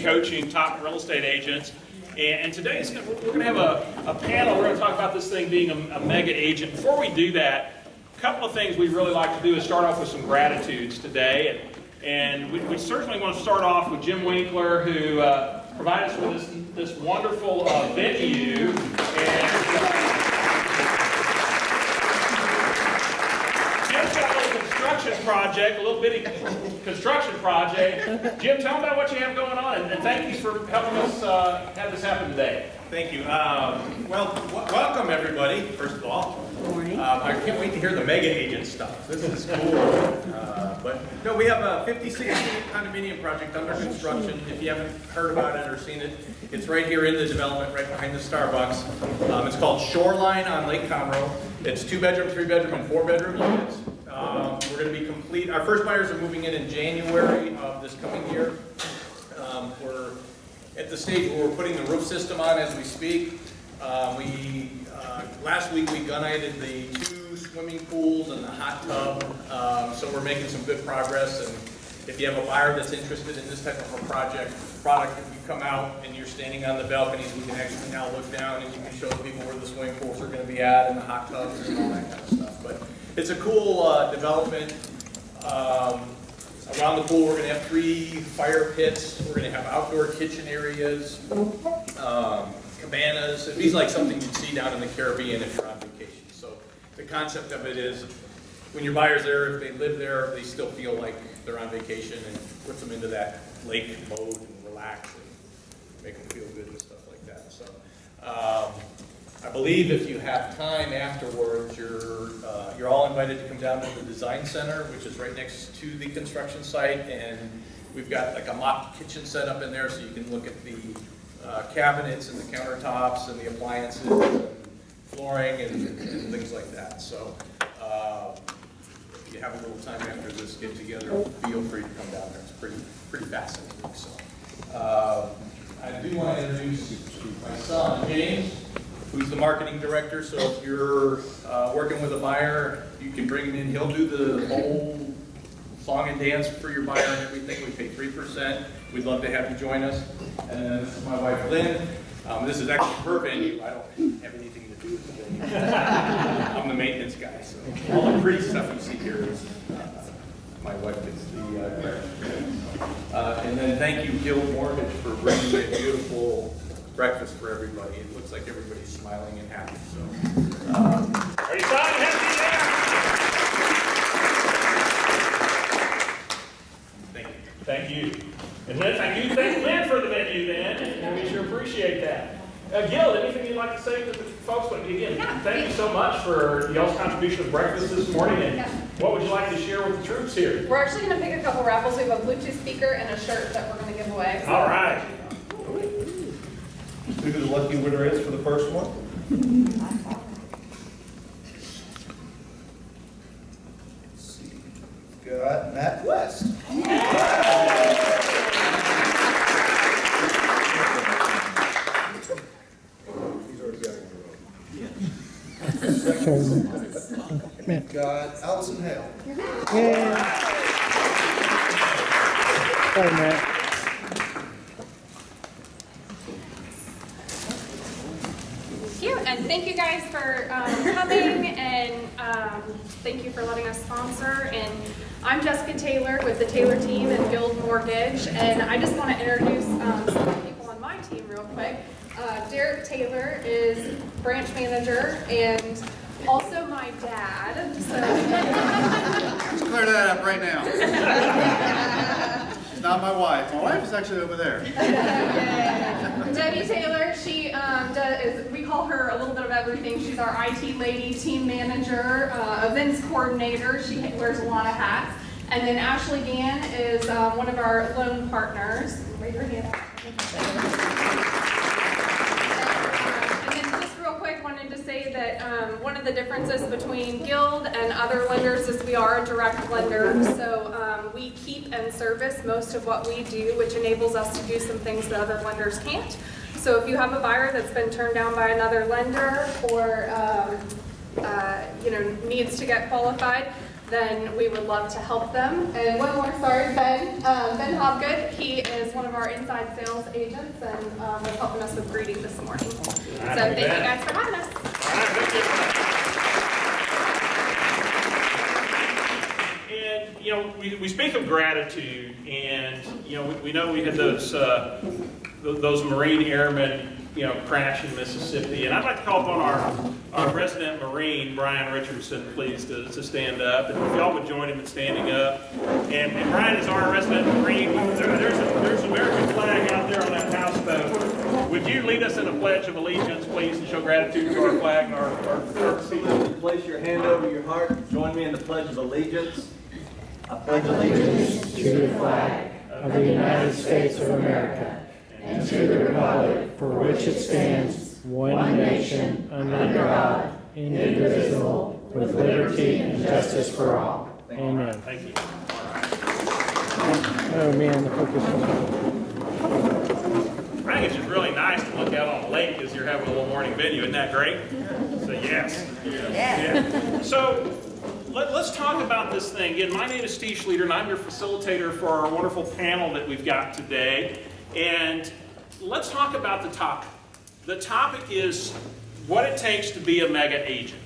Coaching top real estate agents. And today we're going to have a panel. We're going to talk about this thing being a mega agent. Before we do that, a couple of things we really like to do is start off with some gratitudes today. And we certainly want to start off with Jim Winkler, who provided us with this wonderful venue. Jim's got a little construction project, a little bitty construction project. Jim, tell them about what you have going on, and thank you for helping us have this happen today. Thank you. Welcome everybody, first of all. Good morning. I can't wait to hear the mega agent stuff. This is cool. But no, we have a 56 condominium project under construction. If you haven't heard about it or seen it, it's right here in the development, right behind the Starbucks. It's called Shoreline on Lake Conroe. It's 2-bedroom, 3-bedroom, and 4-bedroom units. We're going to be complete. Our first buyers are moving in January of this coming year. We're at the stage where we're putting the roof system on as we speak. Last week we gun-ited the 2 swimming pools and the hot tub, so we're making some good progress. And if you have a buyer that's interested in this type of a product, if you come out and you're standing on the balconies, we can actually now look down and you can show the people where the swimming pools are going to be at and the hot tubs and all that kind of stuff. But it's a cool development. Around the pool, we're going to have 3 fire pits. We're going to have outdoor kitchen areas, cabanas. It'd be like something you'd see down in the Caribbean if you're on vacation. So the concept of it is when your buyer's there, if they live there, they still feel like they're on vacation, and puts them into that lake mode and relax and make them feel good and stuff like that. So I believe if you have time afterwards, you're all invited to come down to the design center, which is right next to the construction site, and we've got like a mock kitchen set up in there, so you can look at the cabinets and the countertops and the appliances and flooring and things like that. So if you have a little time after this get together, feel free to come down there. It's pretty fascinating. So I do want to introduce my son, James, who's the marketing director. So if you're working with a buyer, you can bring him in. He'll do the whole song and dance for your buyer and everything. We pay 3%. We'd love to have you join us. And then this is my wife, Lynn. This is actually her venue. I don't have anything to do with the venue. I'm the maintenance guy, so all the pretty stuff you see here is my wife gets the credit. And then thank you, Guild Mortgage, for bringing a beautiful breakfast for everybody. It looks like everybody's smiling and happy. So, Are you smiling happy there? thank you. Thank you. And then thank Lynn for the venue then, and we sure appreciate that. Gil, anything you'd like to say to the folks? But again, thank you so much for y'all's contribution to breakfast this morning, and what would you like to share with the troops here? We're actually going to pick a couple raffles. We have a Bluetooth speaker and a shirt that we're going to give away. All right. Who the lucky winner is for the first one? Let's see. Got Matt West. He's already got it in a row. Got Allison Hale. Yeah. Sorry, Matt. And thank you guys for coming, and thank you for letting us sponsor. And I'm Jessica Taylor with the Taylor team and Guild Mortgage, and I just want to introduce some of the people on my team real quick. Derek Taylor is branch manager and also my dad. So Let's clear that up right now. She's not my wife. My wife is actually over there. Debbie Taylor, she we call her a little bit of everything. She's our IT lady, team manager, events coordinator. She wears a lot of hats. And then Ashley Gann is one of our loan partners. Raise your hand. And then just real quick, wanted to say that one of the differences between Guild and other lenders is we are a direct lender. So we keep and service most of what we do, which enables us to do some things that other lenders can't. So if you have a buyer that's been turned down by another lender or needs to get qualified, then we would love to help them. And one more, sorry, Ben Hobgood. He is one of our inside sales agents and was helping us with greeting this morning. So thank you guys for having us. And, you know, we speak of gratitude, and, you know, we know we had those Marine airmen, you know, crash in Mississippi. And I'd like to call upon our resident Marine, Brian Richardson, please, to stand up. And if y'all would join him in standing up. And Brian is our resident Marine. There's an American flag out there on that houseboat. Would you lead us in a pledge of allegiance, please, and show gratitude to our flag and our season? Place your hand over your heart. Join me in the Pledge of Allegiance. I pledge allegiance to the flag of the United States of America and to the republic for which it stands, one nation, under God, indivisible, with liberty and justice for all. Amen. Thank you. Oh man, the focus. I think it's just really nice to look out on the lake as you're having a little morning venue. Isn't that great? So yes. Yeah. So let's talk about this thing. Again, my name is Steve Schleter, and I'm your facilitator for our wonderful panel that we've got today. And let's talk about the topic. The topic is what it takes to be a mega agent.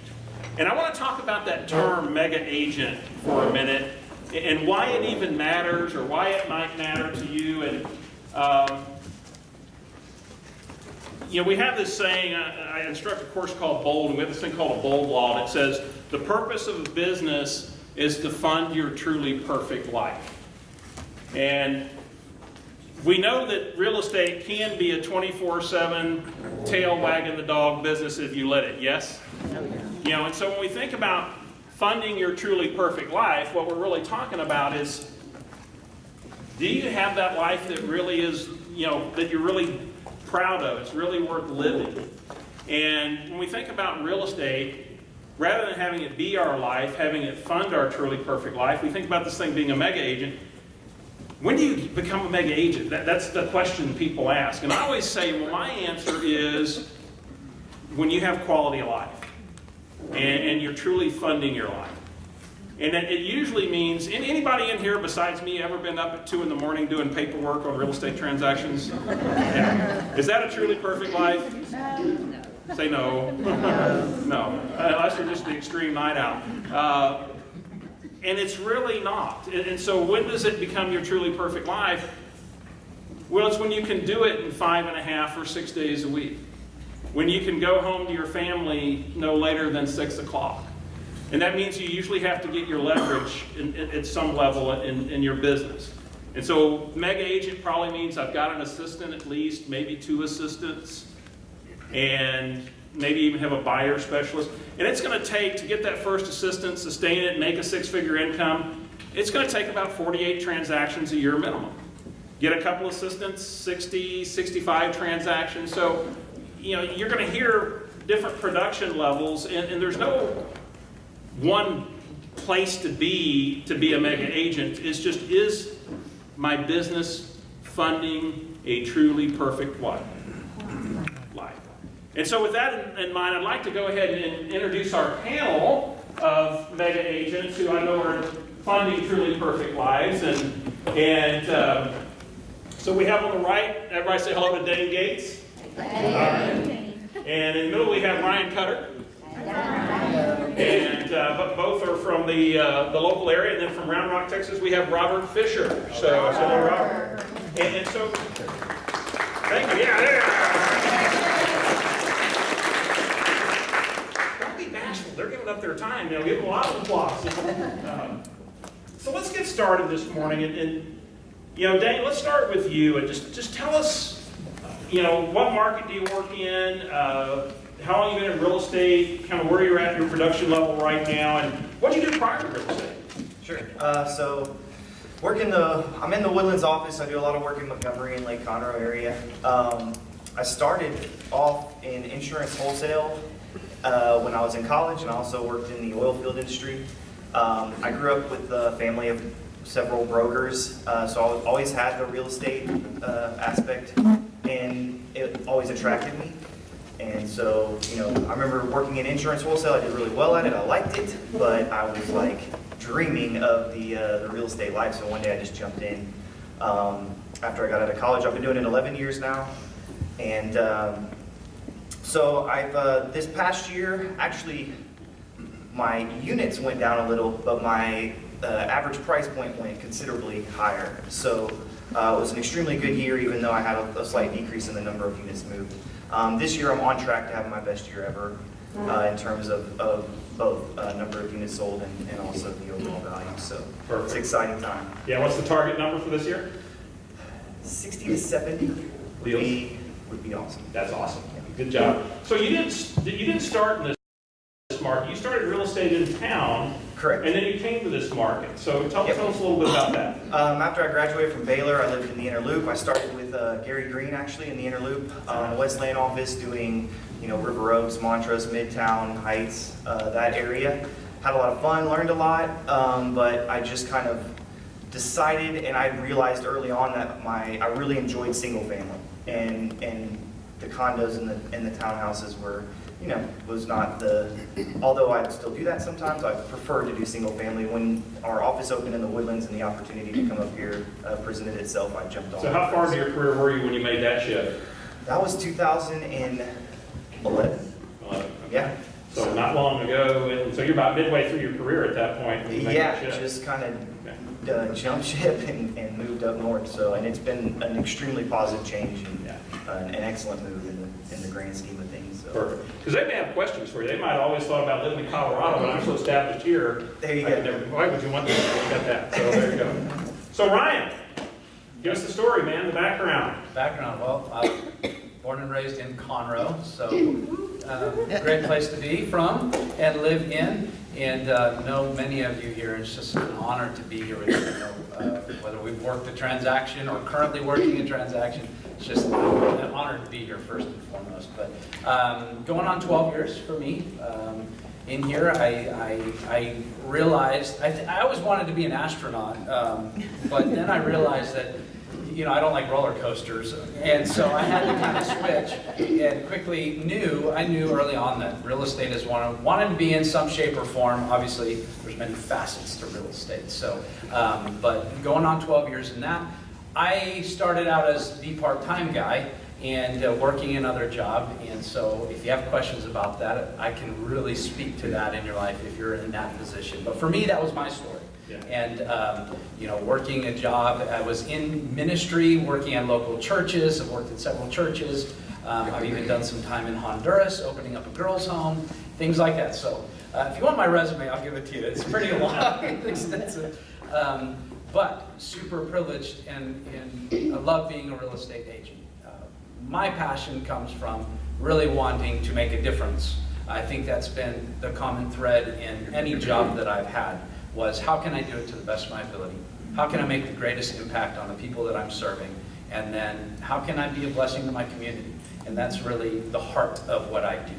And I want to talk about that term mega agent for a minute and why it even matters or why it might matter to you. And you know, we have this saying, I instruct a course called BOLD, and we have this thing called a BOLD law, and it says the purpose of a business is to fund your truly perfect life. And we know that real estate can be a 24/7 tail wagging the dog business if you let it, yes? You know, and so when we think about funding your truly perfect life, what we're really talking about is, do you have that life that really is, you know, that you're really proud of, it's really worth living? And when we think about real estate, rather than having it be our life, having it fund our truly perfect life, we think about this thing being a mega agent. When do you become a mega agent? That's the question people ask. And I always say, well, my answer is when you have quality of life and you're truly funding your life. And it usually means, anybody in here besides me ever been up at 2 in the morning doing paperwork on real estate transactions? Yeah. Is that a truly perfect life? No. Say no. No. Unless you're just the extreme night out. And it's really not. And so when does it become your truly perfect life? Well, it's when you can do it in 5.5 or 6 days a week. When you can go home to your family no later than 6 o'clock. And that means you usually have to get your leverage at some level in your business. And so mega agent probably means I've got an assistant at least, maybe 2 assistants, and maybe even have a buyer specialist. And it's going to take, to get that first assistant, sustain it, make a 6-figure income, it's going to take about 48 transactions a year minimum. Get a couple assistants, 60, 65 transactions. So, you know, you're going to hear different production levels, and there's no one place to be a mega agent. It's just, is my business funding a truly perfect life? And so with that in mind, I'd like to go ahead and introduce our panel of mega agents who I know are funding truly perfect lives. And so we have on the right, everybody say hello to Dane Gates. And in the middle we have Ryan Cutter. And both are from the local area. And then from Round Rock, Texas, we have Robert Fisher. So hello, Robert. And so, thank you. Yeah. They're giving up their time. They'll give them a lot of applause. So let's get started this morning. And you know, Dane, let's start with you. And just tell us, you know, what market do you work in? How long you been in real estate? Kind of where you're at your production level right now, and what did you do prior to real estate? Sure. So I'm in the Woodlands office. I do a lot of work in Montgomery and Lake Conroe area. I started off in insurance wholesale when I was in college, and I also worked in the oil field industry. I grew up with a family of several brokers, so I always had the real estate aspect, and it always attracted me. And so, I remember working in insurance wholesale. I did really well at it. I liked it, but I was like dreaming of the real estate life. So one day I just jumped in. After I got out of college, I've been doing it 11 years now. And so I've, this past year, actually, my units went down a little, but my average price point went considerably higher. So it was an extremely good year, even though I had a slight decrease in the number of units moved. This year I'm on track to have my best year ever in terms of both number of units sold and also the overall value. So Perfect. It's an exciting time. Yeah, what's the target number for this year? 60 to 70 would be awesome. That's awesome. Good job. So you didn't start in this market. You started real estate in town. Correct. And then you came to this market. So tell us a little bit about that. After I graduated from Baylor, I lived in the Inner Loop. I started with Gary Green, actually, in the Inner Loop, West Lane office, doing River Oaks, Montrose, Midtown, Heights, that area. Had a lot of fun, learned a lot, but I just kind of decided, and I realized early on that I really enjoyed single family, and the condos and the townhouses were, was not although I still do that sometimes, I prefer to do single family. When our office opened in the Woodlands and the opportunity to come up here presented itself, I jumped on. So how far into your career were you when you made that shift? That was 2011. 11. Yeah. So not long ago, and so you're about midway through your career at that point. When you made that shift. Just kind of jumped ship and moved up north. So, and it's been an extremely positive change and an excellent move in the grand scheme of things. So. Perfect. Because they may have questions for you. They might have always thought about living in Colorado, but I'm so established here. There you go. Why would you want that? You got that. So there you go. So Ryan, give us the story, man, the background. Well, I was born and raised in Conroe, so great place to be from and live in, and know many of you here. It's just an honor to be here with you. Whether we've worked a transaction or currently working a transaction, it's just an honor to be here first and foremost. But going on 12 years for me. In here, I realized, I always wanted to be an astronaut, but then I realized that I don't like roller coasters, and so I had to kind of switch, and quickly I knew early on that real estate is wanted to be in some shape or form. Obviously, there's many facets to real estate, so, but going on 12 years in that, I started out as the part-time guy, and working another job, and so if you have questions about that, I can really speak to that in your life if you're in that position. But for me, that was my story. Yeah. And working a job, I was in ministry, working at local churches. I've worked at several churches. I've even done some time in Honduras, opening up a girls' home, things like that. So if you want my resume, I'll give it to you. It's pretty long and extensive. But super privileged, and I love being a real estate agent. My passion comes from really wanting to make a difference. I think that's been the common thread in any job that I've had, was how can I do it to the best of my ability? How can I make the greatest impact on the people that I'm serving? And then how can I be a blessing to my community? And that's really the heart of what I do.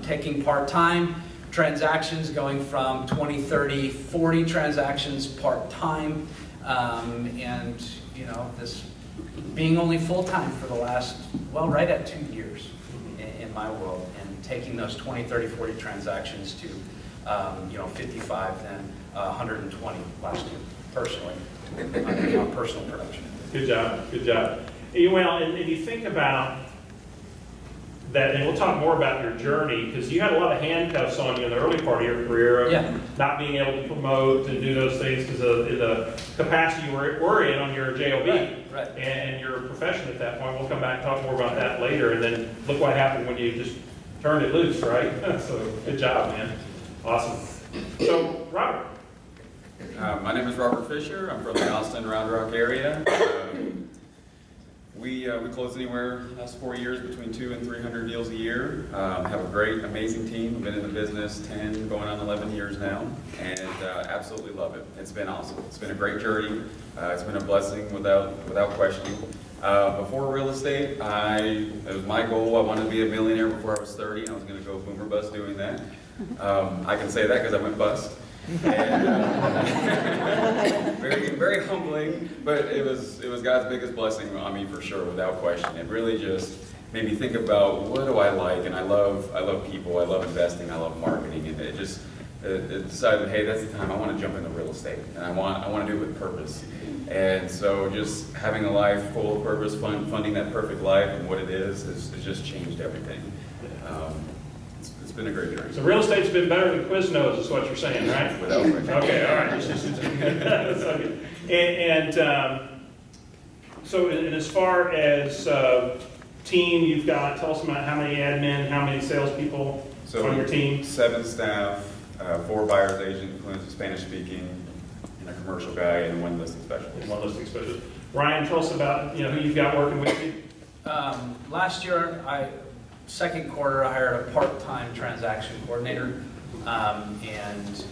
Taking part-time transactions, going from 20, 30, 40 transactions part-time, and this being only full-time for the last, right at 2 years in my world, and taking those 20, 30, 40 transactions to 55, then 120 last year, personally, on personal production. Good job, good job. Well, and you think about that, and we'll talk more about your journey, because you had a lot of handcuffs on you in the early part of your career, not being able to promote and do those things because of the capacity you were in on your JOB and your profession at that point. We'll come back and talk more about that later, and then look what happened when you just turned it loose, right? So good job, man. Awesome. So, Robert. My name is Robert Fisher. I'm from the Austin Round Rock area. We close anywhere last 4 years between 200 and 300 deals a year. Have a great, amazing team. We've been in the business 10, going on 11 years now, and absolutely love it. It's been awesome. It's been a great journey. It's been a blessing without question. Before real estate, it was my goal. I wanted to be a millionaire before I was 30, and I was going to go boom or bust doing that. I can say that because I went bust. And, very humbling, but it was God's biggest blessing on me for sure, without question. It really just made me think about what do I like, and I love people, I love investing, I love marketing, and it decided, hey, that's the time I want to jump into real estate, and I want to do it with purpose. And so just having a life full of purpose, funding that perfect life and what it is has just changed everything. It's been a great journey. So real estate's been better than Quiznos, is what you're saying, right? Without question. Okay, all right. That's okay. And as far as team, you've got, tell us about how many admin, how many salespeople on your team? 7 staff, 4 buyer's agents, including Spanish speaking, and a commercial guy, and 1 listing specialist. 1 listing specialist. Ryan, tell us about who you've got working with you. Last year, second quarter, I hired a part-time transaction coordinator, and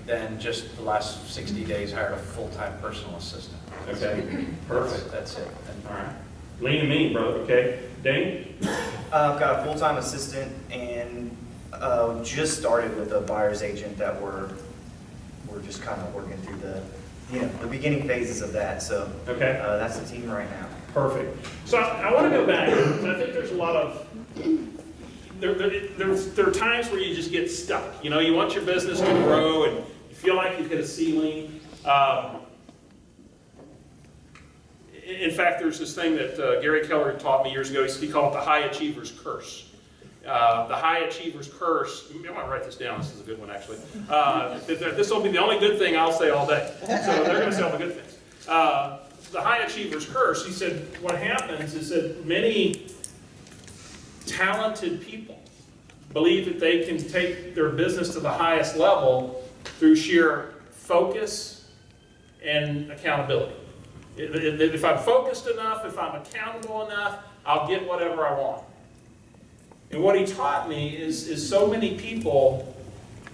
then just the last 60 days, hired a full-time personal assistant. Okay, perfect. That's it. All right. Lean and mean, brother. Okay. Dane? I've got a full-time assistant and just started with a buyer's agent that we're just kind of working through the beginning phases of that. So Okay. that's the team right now. Perfect. So I want to go back, because I think there's a lot of, there are times where you just get stuck. You want your business to grow and you feel like you've hit a ceiling. In fact, there's this thing that Gary Keller taught me years ago. He called it the high achiever's curse. The high achiever's curse, I might write this down, this is a good one actually. This will be the only good thing I'll say all day. So they're going to say all the good things. The high achiever's curse, he said, what happens is that many talented people believe that they can take their business to the highest level through sheer focus and accountability. If I'm focused enough, if I'm accountable enough, I'll get whatever I want. And what he taught me is so many people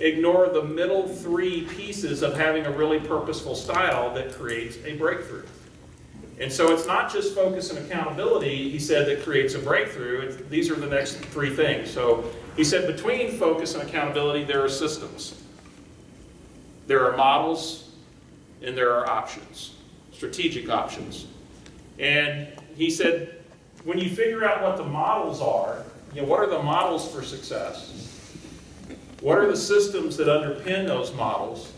ignore the middle 3 pieces of having a really purposeful style that creates a breakthrough. And so it's not just focus and accountability, he said, that creates a breakthrough. These are the next 3 things. So he said between focus and accountability, there are systems. There are models, and there are options, strategic options. And he said, when you figure out what the models are, what are the models for success? What are the systems that underpin those models?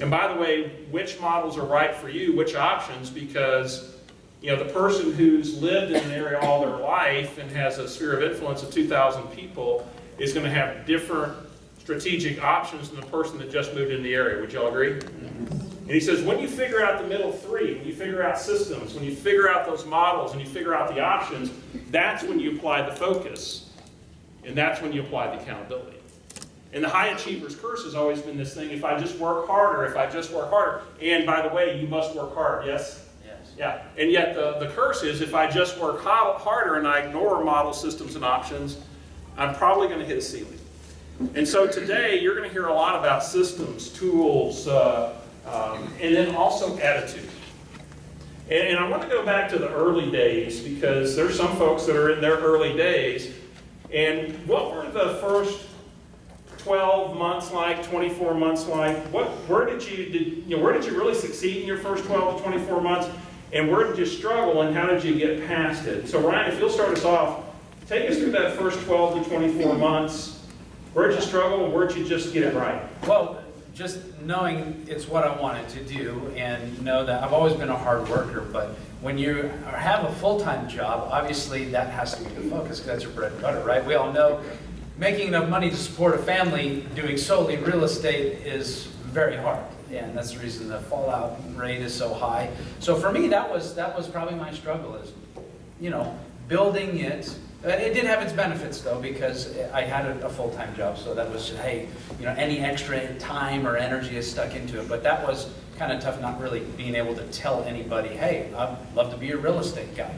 And by the way, which models are right for you, which options, because the person who's lived in an area all their life and has a sphere of influence of 2,000 people is going to have different strategic options than the person that just moved in the area. Would y'all agree? And he says, when you figure out the middle 3, when you figure out systems, when you figure out those models and you figure out the options, that's when you apply the focus, and that's when you apply the accountability. And the high achiever's curse has always been this thing, if I just work harder, if I just work harder. And by the way, you must work hard, yes? Yes. Yeah. And yet the curse is, if I just work harder and I ignore model systems and options, I'm probably going to hit a ceiling. And so today, you're going to hear a lot about systems, tools, and then also attitude. And I want to go back to the early days, because there's some folks that are in their early days. And what were the first 12 months like, 24 months like? Where did you really succeed in your first 12 to 24 months? And where did you struggle, and how did you get past it? So Ryan, if you'll start us off, take us through that first 12 to 24 months. Where did you struggle, and where did you just get it right? Well, just knowing it's what I wanted to do, and know that I've always been a hard worker, but when you have a full-time job, obviously that has to be the focus, because that's your bread and butter, right? We all know making enough money to support a family doing solely real estate is very hard, and that's the reason the fallout rate is so high. So for me, that was probably my struggle, is building it. It did have its benefits, though, because I had a full-time job, so that was just, hey, any extra time or energy is stuck into it. But that was kind of tough, not really being able to tell anybody, hey, I'd love to be a real estate guy,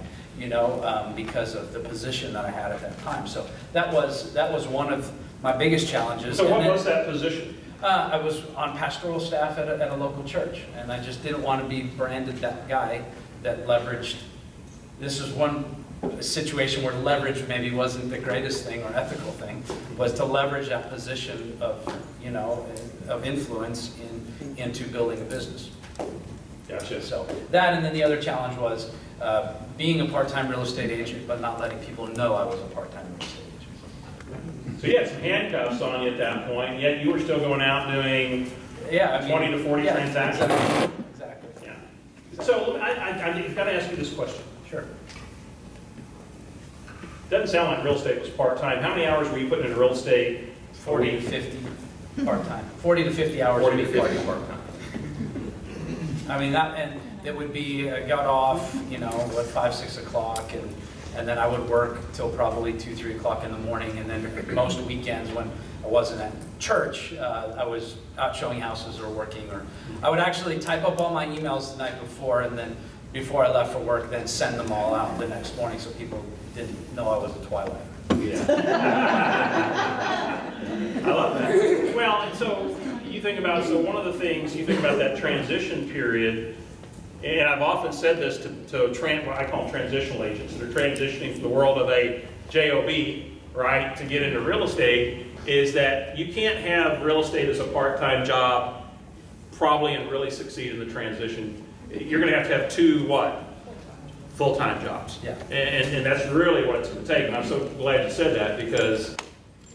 because of the position that I had at that time. So that was one of my biggest challenges. So what was that position? I was on pastoral staff at a local church, and I just didn't want to be branded that guy that leveraged. This is one situation where leverage maybe wasn't the greatest thing or ethical thing, was to leverage that position of influence into building a business. Gotcha. So that, and then the other challenge was being a part-time real estate agent, but not letting people know I was a part-time real estate agent. So you had some handcuffs on you at that point, yet you were still going out doing Yeah, I mean, 20 to 40 yeah, transactions? Exactly. Yeah. So I've got to ask you this question. Sure. Doesn't sound like real estate was part-time. How many hours were you putting into real estate? 40 to 50 part-time. 40 to 50 hours. 40 to a week 50 part-time. I mean, and it would be, got off, what, 5, 6 o'clock, and then I would work till probably 2, 3 o'clock in the morning, and then most weekends when I wasn't at church, I was out showing houses or working, or I would actually type up all my emails the night before, and then before I left for work, then send them all out the next morning so people didn't know I was a twilight. Yeah. I love that. Well, and so you think about, one of the things, you think about that transition period, and I've often said this to what I call transitional agents that are transitioning from the world of a JOB, right, to get into real estate, is that you can't have real estate as a part-time job probably and really succeed in the transition. You're going to have 2 what? Full-time jobs. Yeah. And that's really what it's going to take. And I'm so glad you said that, because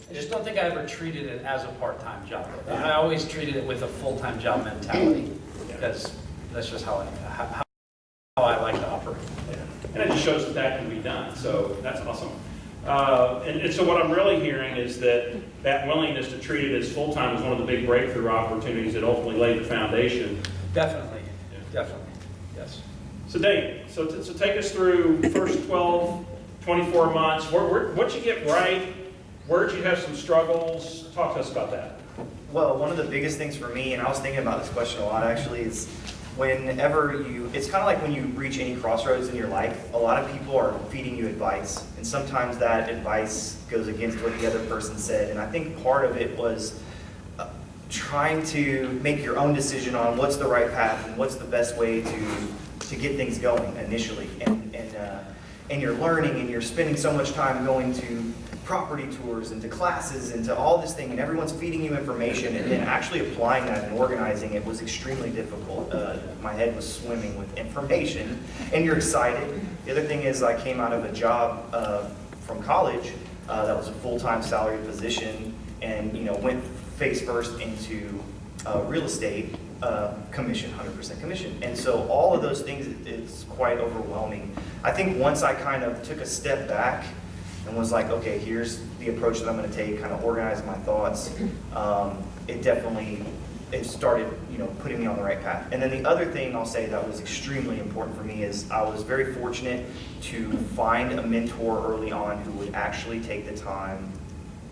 I just don't think I ever treated it as a part-time job. I always treated it with a full-time job mentality, because that's just how I like to operate. yeah. And it just shows that can be done. So that's awesome. And so what I'm really hearing is that willingness to treat it as full-time is one of the big breakthrough opportunities that ultimately laid the foundation. Definitely, definitely, yes. So Dave, so take us through the first 12, 24 months. What'd you get right? Where'd you have some struggles? Talk to us about that. Well, one of the biggest things for me, and I was thinking about this question a lot actually, is it's kind of like when you reach any crossroads in your life, a lot of people are feeding you advice, and sometimes that advice goes against what the other person said, and I think part of it was trying to make your own decision on what's the right path and what's the best way to get things going initially, and you're learning and you're spending so much time going to property tours and to classes and to all this thing, and everyone's feeding you information, and then actually applying that and organizing it was extremely difficult. My head was swimming with information, and you're excited. The other thing is I came out of a job from college that was a full-time salaried position, and went face first into real estate commission, 100% commission. And so all of those things, it's quite overwhelming. I think once I kind of took a step back and was like, okay, here's the approach that I'm going to take, kind of organize my thoughts, it started, putting me on the right path. And then the other thing I'll say that was extremely important for me is I was very fortunate to find a mentor early on who would actually take the time,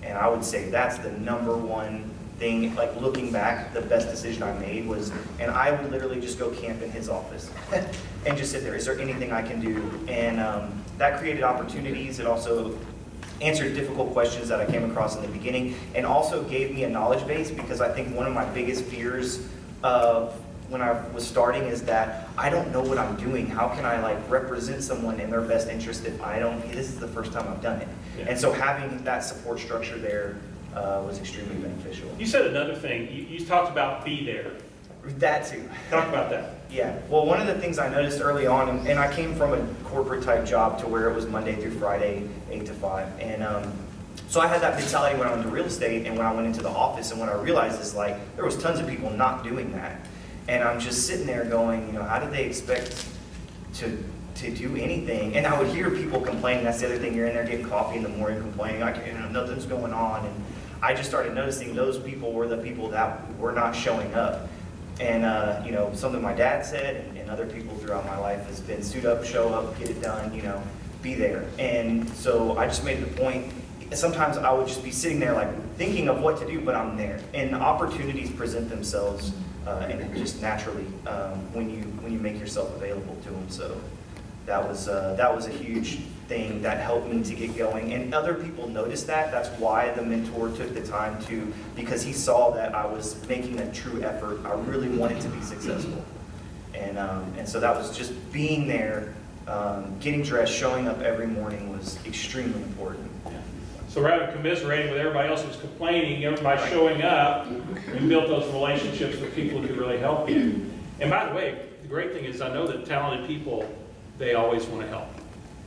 and I would say that's the number one thing, like looking back, the best decision I made was, and I would literally just go camp in his office and just sit there. Is there anything I can do? And that created opportunities. It also answered difficult questions that I came across in the beginning, and also gave me a knowledge base, because I think one of my biggest fears of when I was starting is that I don't know what I'm doing. How can I represent someone in their best interest if this is the first time I've done it? Yeah. And so having that support structure there was extremely beneficial. You said another thing. You talked about be there. That too. Talk about that. Yeah. Well, one of the things I noticed early on, and I came from a corporate type job to where it was Monday through Friday, 8 to 5. And so I had that mentality when I went to real estate and when I went into the office. And what I realized is there was tons of people not doing that. And I'm just sitting there going, how did they expect to do anything? And I would hear people complaining. That's the other thing. You're in there getting coffee in the morning complaining, nothing's going on. And I just started noticing those people were the people that were not showing up. And something my dad said and other people throughout my life has been suit up, show up, get it done, be there. And so I just made it a point. Sometimes I would just be sitting there thinking of what to do, but I'm there. And opportunities present themselves and just naturally when you make yourself available to them. So that was a huge thing that helped me to get going, and other people noticed that. That's why the mentor took the time because he saw that I was making a true effort. I really wanted to be successful, and so that was just being there, getting dressed, showing up every morning was extremely important. So rather than commiserating with everybody else who's complaining, everybody showing up, you built those relationships with people who could really help you. And by the way, the great thing is I know that talented people, they always want to help.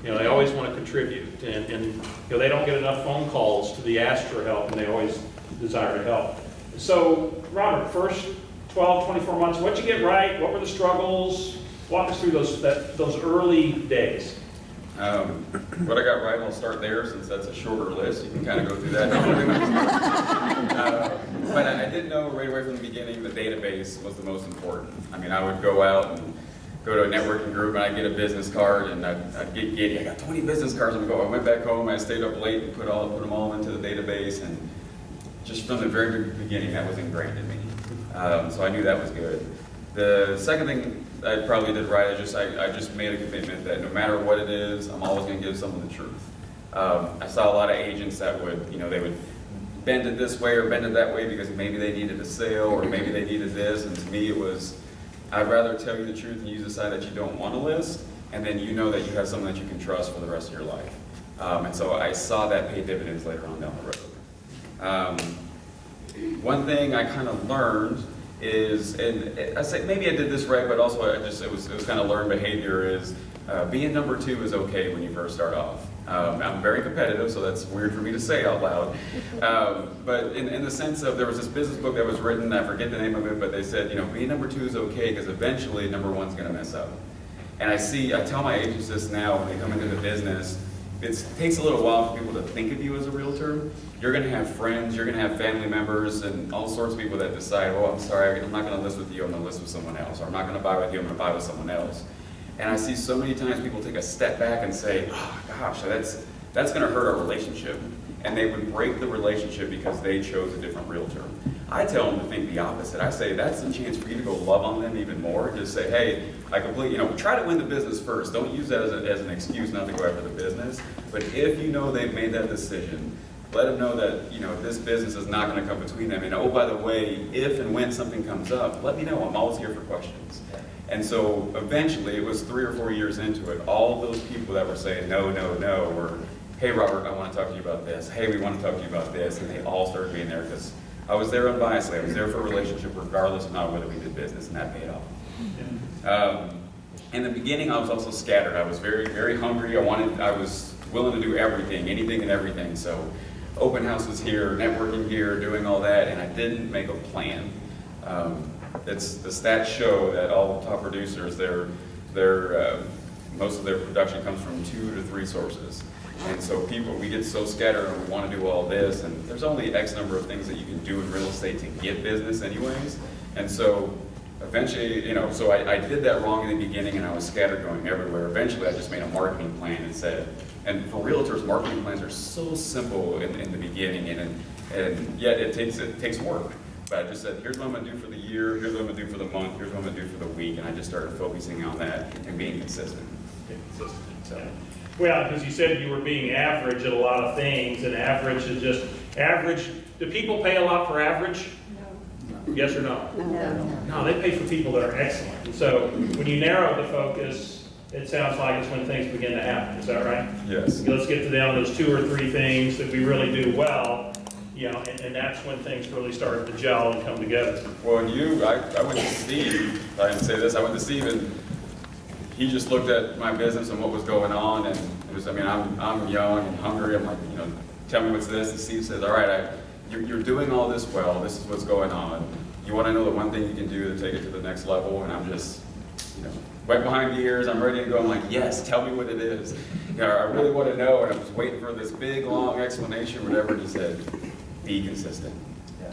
You know, they always want to contribute, and you know, they don't get enough phone calls to be asked for help, and they always desire to help. So, Robert, first 12, 24 months, what'd you get right? What were the struggles? Walk us through those early days. What I got right, I'll start there since that's a shorter list. You can kind of go through that. But I did know right away from the beginning the database was the most important. I mean, I would go out and go to a networking group and I'd get a business card and I'd get giddy. I got 20 business cards. I went back home, I stayed up late and put them all into the database, and just from the very beginning that was ingrained in me. So I knew that was good. The second thing I probably did right, I just made a commitment that no matter what it is, I'm always going to give someone the truth. I saw a lot of agents that would, you know, they would bend it this way or bend it that way because maybe they needed a sale or maybe they needed this, and to me it was, I'd rather tell you the truth and you decide that you don't want to list, and then you know that you have someone that you can trust for the rest of your life. And so I saw that pay dividends later on down the road. One thing I kind of learned is, and I say maybe I did this right, but also it was kind of learned behavior, is being number 2 is okay when you first start off. I'm very competitive, so that's weird for me to say out loud. But in the sense of, there was this business book that was written, I forget the name of it, but they said, you know, being number 2 is okay because eventually number 1's going to mess up. And I tell my agents this now when they come into the business. It takes a little while for people to think of you as a realtor. You're going to have friends, you're going to have family members, and all sorts of people that decide, oh, I'm sorry, I'm not going to list with you, I'm going to list with someone else. Or I'm not going to buy with you, I'm going to buy with someone else. And I see so many times people take a step back and say, oh, gosh, that's going to hurt our relationship. And they would break the relationship because they chose a different realtor. I tell them to think the opposite. I say that's a chance for you to go love on them even more. Just say, hey, try to win the business first. Don't use that as an excuse not to go after the business. But if you know they've made that decision, let them know that, you know, this business is not going to come between them. And oh, by the way, if and when something comes up, let me know. I'm always here for questions. And so eventually, it was 3 or 4 years into it, all of those people that were saying no, no, no, were, hey, Robert, I want to talk to you about this. Hey, we want to talk to you about this. And they all started being there because I was there unbiasedly. I was there for a relationship regardless of not whether we did business, and that paid off. In the beginning, I was also scattered. I was very, very hungry. I was willing to do everything, anything and everything. So open houses here, networking here, doing all that, and I didn't make a plan. The stats show that all the top producers, most of their production comes from 2 to 3 sources. And so we get so scattered and we want to do all this, and there's only X number of things that you can do in real estate to get business anyways. And so eventually, you know, so I did that wrong in the beginning and I was scattered going everywhere. Eventually I just made a marketing plan and said, and for realtors, marketing plans are so simple in the beginning, and yet it takes work. But I just said, here's what I'm going to do for the year, here's what I'm going to do for the month, here's what I'm going to do for the week, and I just started focusing on that and being consistent. So. Well, because you said you were being average at a lot of things, and average is just average. Do people pay a lot for average? No. Yes or no? No. No, they pay for people that are excellent. And so when you narrow the focus, it sounds like it's when things begin to happen. Is that right? Yes. Let's get to down those 2 or 3 things that we really do well, you know, and that's when things really start to gel and come together. Well, and I went to Steve, I didn't say this, I went to Steve and he just looked at my business and what was going on, and it was, I mean, I'm young and hungry. I'm like, you know, tell me what's this? And Steve says, all right, you're doing all this well. This is what's going on. You want to know the one thing you can do to take it to the next level? And I'm just, you know, wet behind the ears. I'm ready to go. I'm like, yes, tell me what it is. You know, I really want to know. And I was waiting for this big, long explanation, whatever. And he said, be consistent.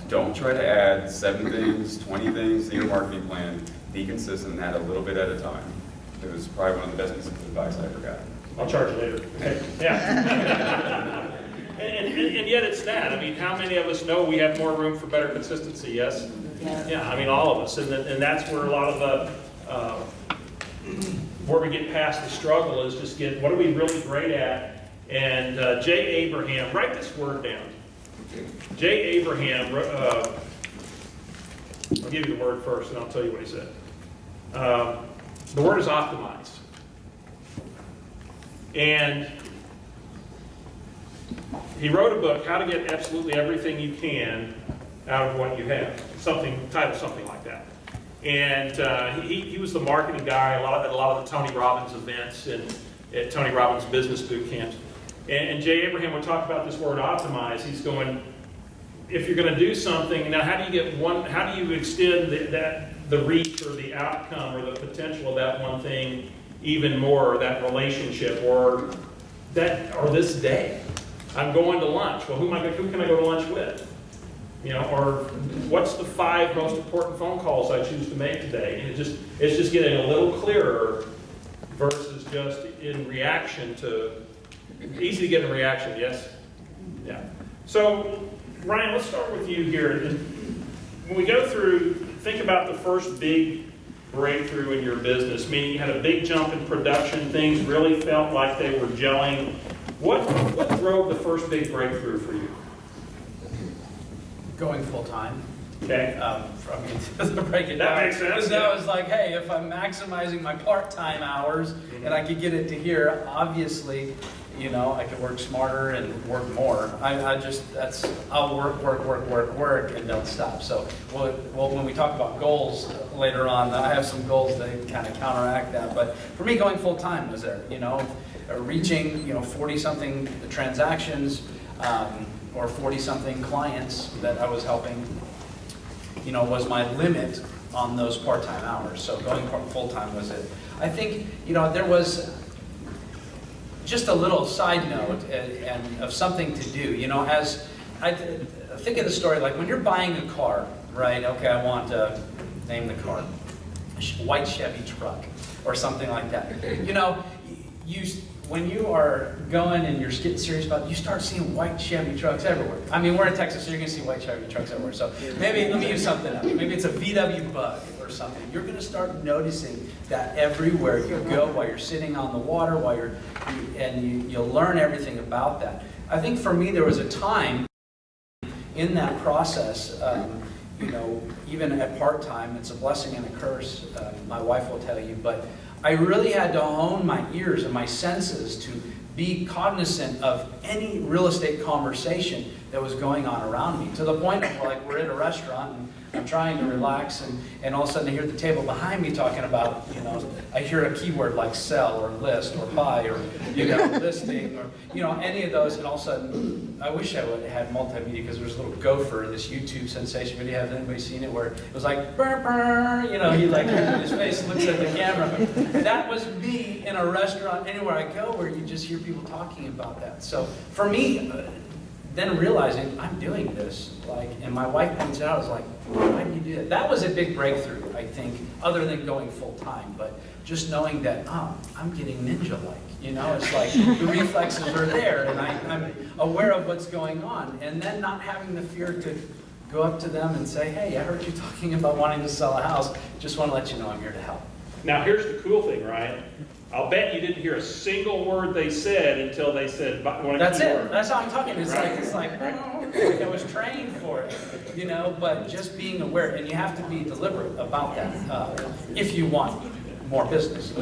Don't try to add 7 things, 20 things to your marketing plan. Be consistent and add a little bit at a time. It was probably one of the best pieces of advice I ever got. I'll charge you later. Okay. Yeah. and yet it's that. I mean, how many of us know we have more room for better consistency? Yes? Yeah, I mean, all of us. And that's where a lot of the, where we get past the struggle is just what are we really great at? And Jay Abraham, write this word down. Jay Abraham, I'll give you the word first and I'll tell you what he said. The word is optimize. And he wrote a book, How to Get Absolutely Everything You Can Out of What You Have. Titled something like that. And he was the marketing guy at a lot of the Tony Robbins events. And at Tony Robbins Business Boot Camps. And Jay Abraham would talk about this word optimize. He's going, if you're going to do something, now how do you extend the reach or the outcome or the potential of that one thing even more, or that relationship, or this day? I'm going to lunch. Well, who can I go to lunch with? You know, or what's the 5 most important phone calls I choose to make today? And it's just getting a little clearer versus just in reaction to, easy to get in reaction, yes? Yeah. So, Ryan, let's start with you here. When we go through, think about the first big breakthrough in your business, meaning you had a big jump in production, things really felt like they were gelling. What drove the first big breakthrough for you? Going full-time. Okay. To break it down. That makes sense. Because I was like, hey, if I'm maximizing my part-time hours and I could get it to here, obviously, you know, I could work smarter and work more. I'll work and don't stop. So, well, when we talk about goals later on, I have some goals that kind of counteract that. But for me, going full-time was there, you know, reaching, 40-something transactions, or 40-something clients that I was helping, was my limit on those part-time hours. So going full-time was it. I think, there was just a little side note and of something to do. As I think of the story, like when you're buying a car, right? Okay, I want to name the car, white Chevy truck or something like that. When you are going and you're getting serious about it, you start seeing white Chevy trucks everywhere. I mean, we're in Texas, so you're going to see white Chevy trucks everywhere. So maybe, let me use something else. Maybe it's a VW Bug or something. You're going to start noticing that everywhere you go while you're sitting on the water, you'll learn everything about that. I think for me, there was a time in that process, even at part-time, it's a blessing and a curse, my wife will tell you, but I really had to hone my ears and my senses to be cognizant of any real estate conversation that was going on around me, to the point of like we're in a restaurant and I'm trying to relax and all of a sudden I hear the table behind me talking about, I hear a keyword like sell or list or buy or, listing or, any of those, and all of a sudden, I wish I would have had multimedia because there's a little gopher, this YouTube sensation video. Has anybody seen it where it was like, burr, burr, he like his face looks at the camera. That was me in a restaurant anywhere I go where you just hear people talking about that. So for me, then realizing I'm doing this, and my wife points it out, I was like, why do you do that? That was a big breakthrough, I think, other than going full time, but just knowing that, I'm getting ninja-like, it's like the reflexes are there, and I'm aware of what's going on, and then not having the fear to go up to them and say, hey, I heard you talking about wanting to sell a house, just want to let you know I'm here to help. Now, here's the cool thing, Ryan. I'll bet you didn't hear a single word they said until they said one That's it. word. That's how I'm talking. It's like I was trained for it, but just being aware, and you have to be deliberate about that if you want more business.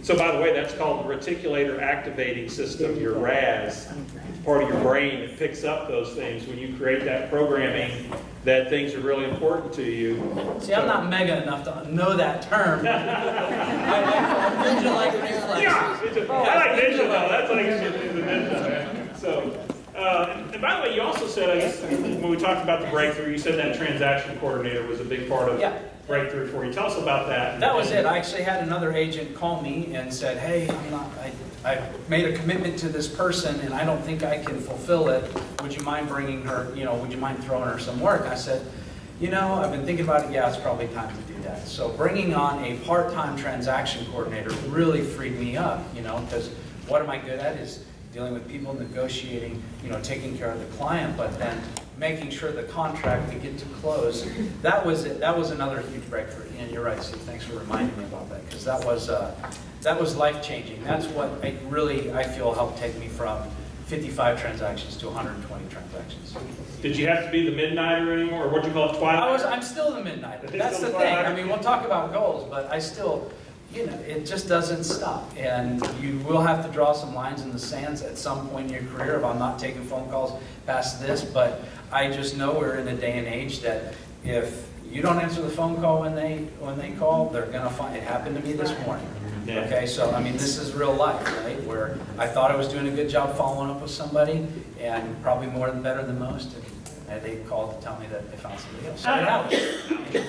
So by the way, that's called the reticular activating system, your RAS. It's part of your brain that picks up those things when you create that programming that things are really important to you. See, I'm not mega enough to know that term. Ninja-like reflexes. Yeah, I like ninja though. That's like the ninja. So, and by the way, you also said, I guess, when we talked about the breakthrough, you said that transaction coordinator was a big part of breakthrough for you. Tell us about that. That was it. I actually had another agent call me and said, hey, I made a commitment to this person and I don't think I can fulfill it. Would you mind bringing her, would you mind throwing her some work? I said, I've been thinking about it. Yeah, it's probably time to do that. So bringing on a part-time transaction coordinator really freed me up, because what am I good at is dealing with people, negotiating, taking care of the client, but then making sure the contract to get to close. That was it. That was another huge breakthrough. And you're right, Steve. Thanks for reminding me about that, because that was life-changing. That's what I feel helped take me from 55 transactions to 120 transactions. Did you have to be the midnighter anymore, or what do you call it, twilight? I'm still the midnighter. That's the thing. I mean, we'll talk about goals, but I still, it just doesn't stop. And you will have to draw some lines in the sands at some point in your career if I'm not taking phone calls past this, but I just know we're in a day and age that if you don't answer the phone call when they call, they're gonna find, it happened to me this morning. Yeah. Okay, so I mean, this is real life, right? Where I thought I was doing a good job following up with somebody, and probably better than most, and they called to tell me that they found somebody else. So it happens.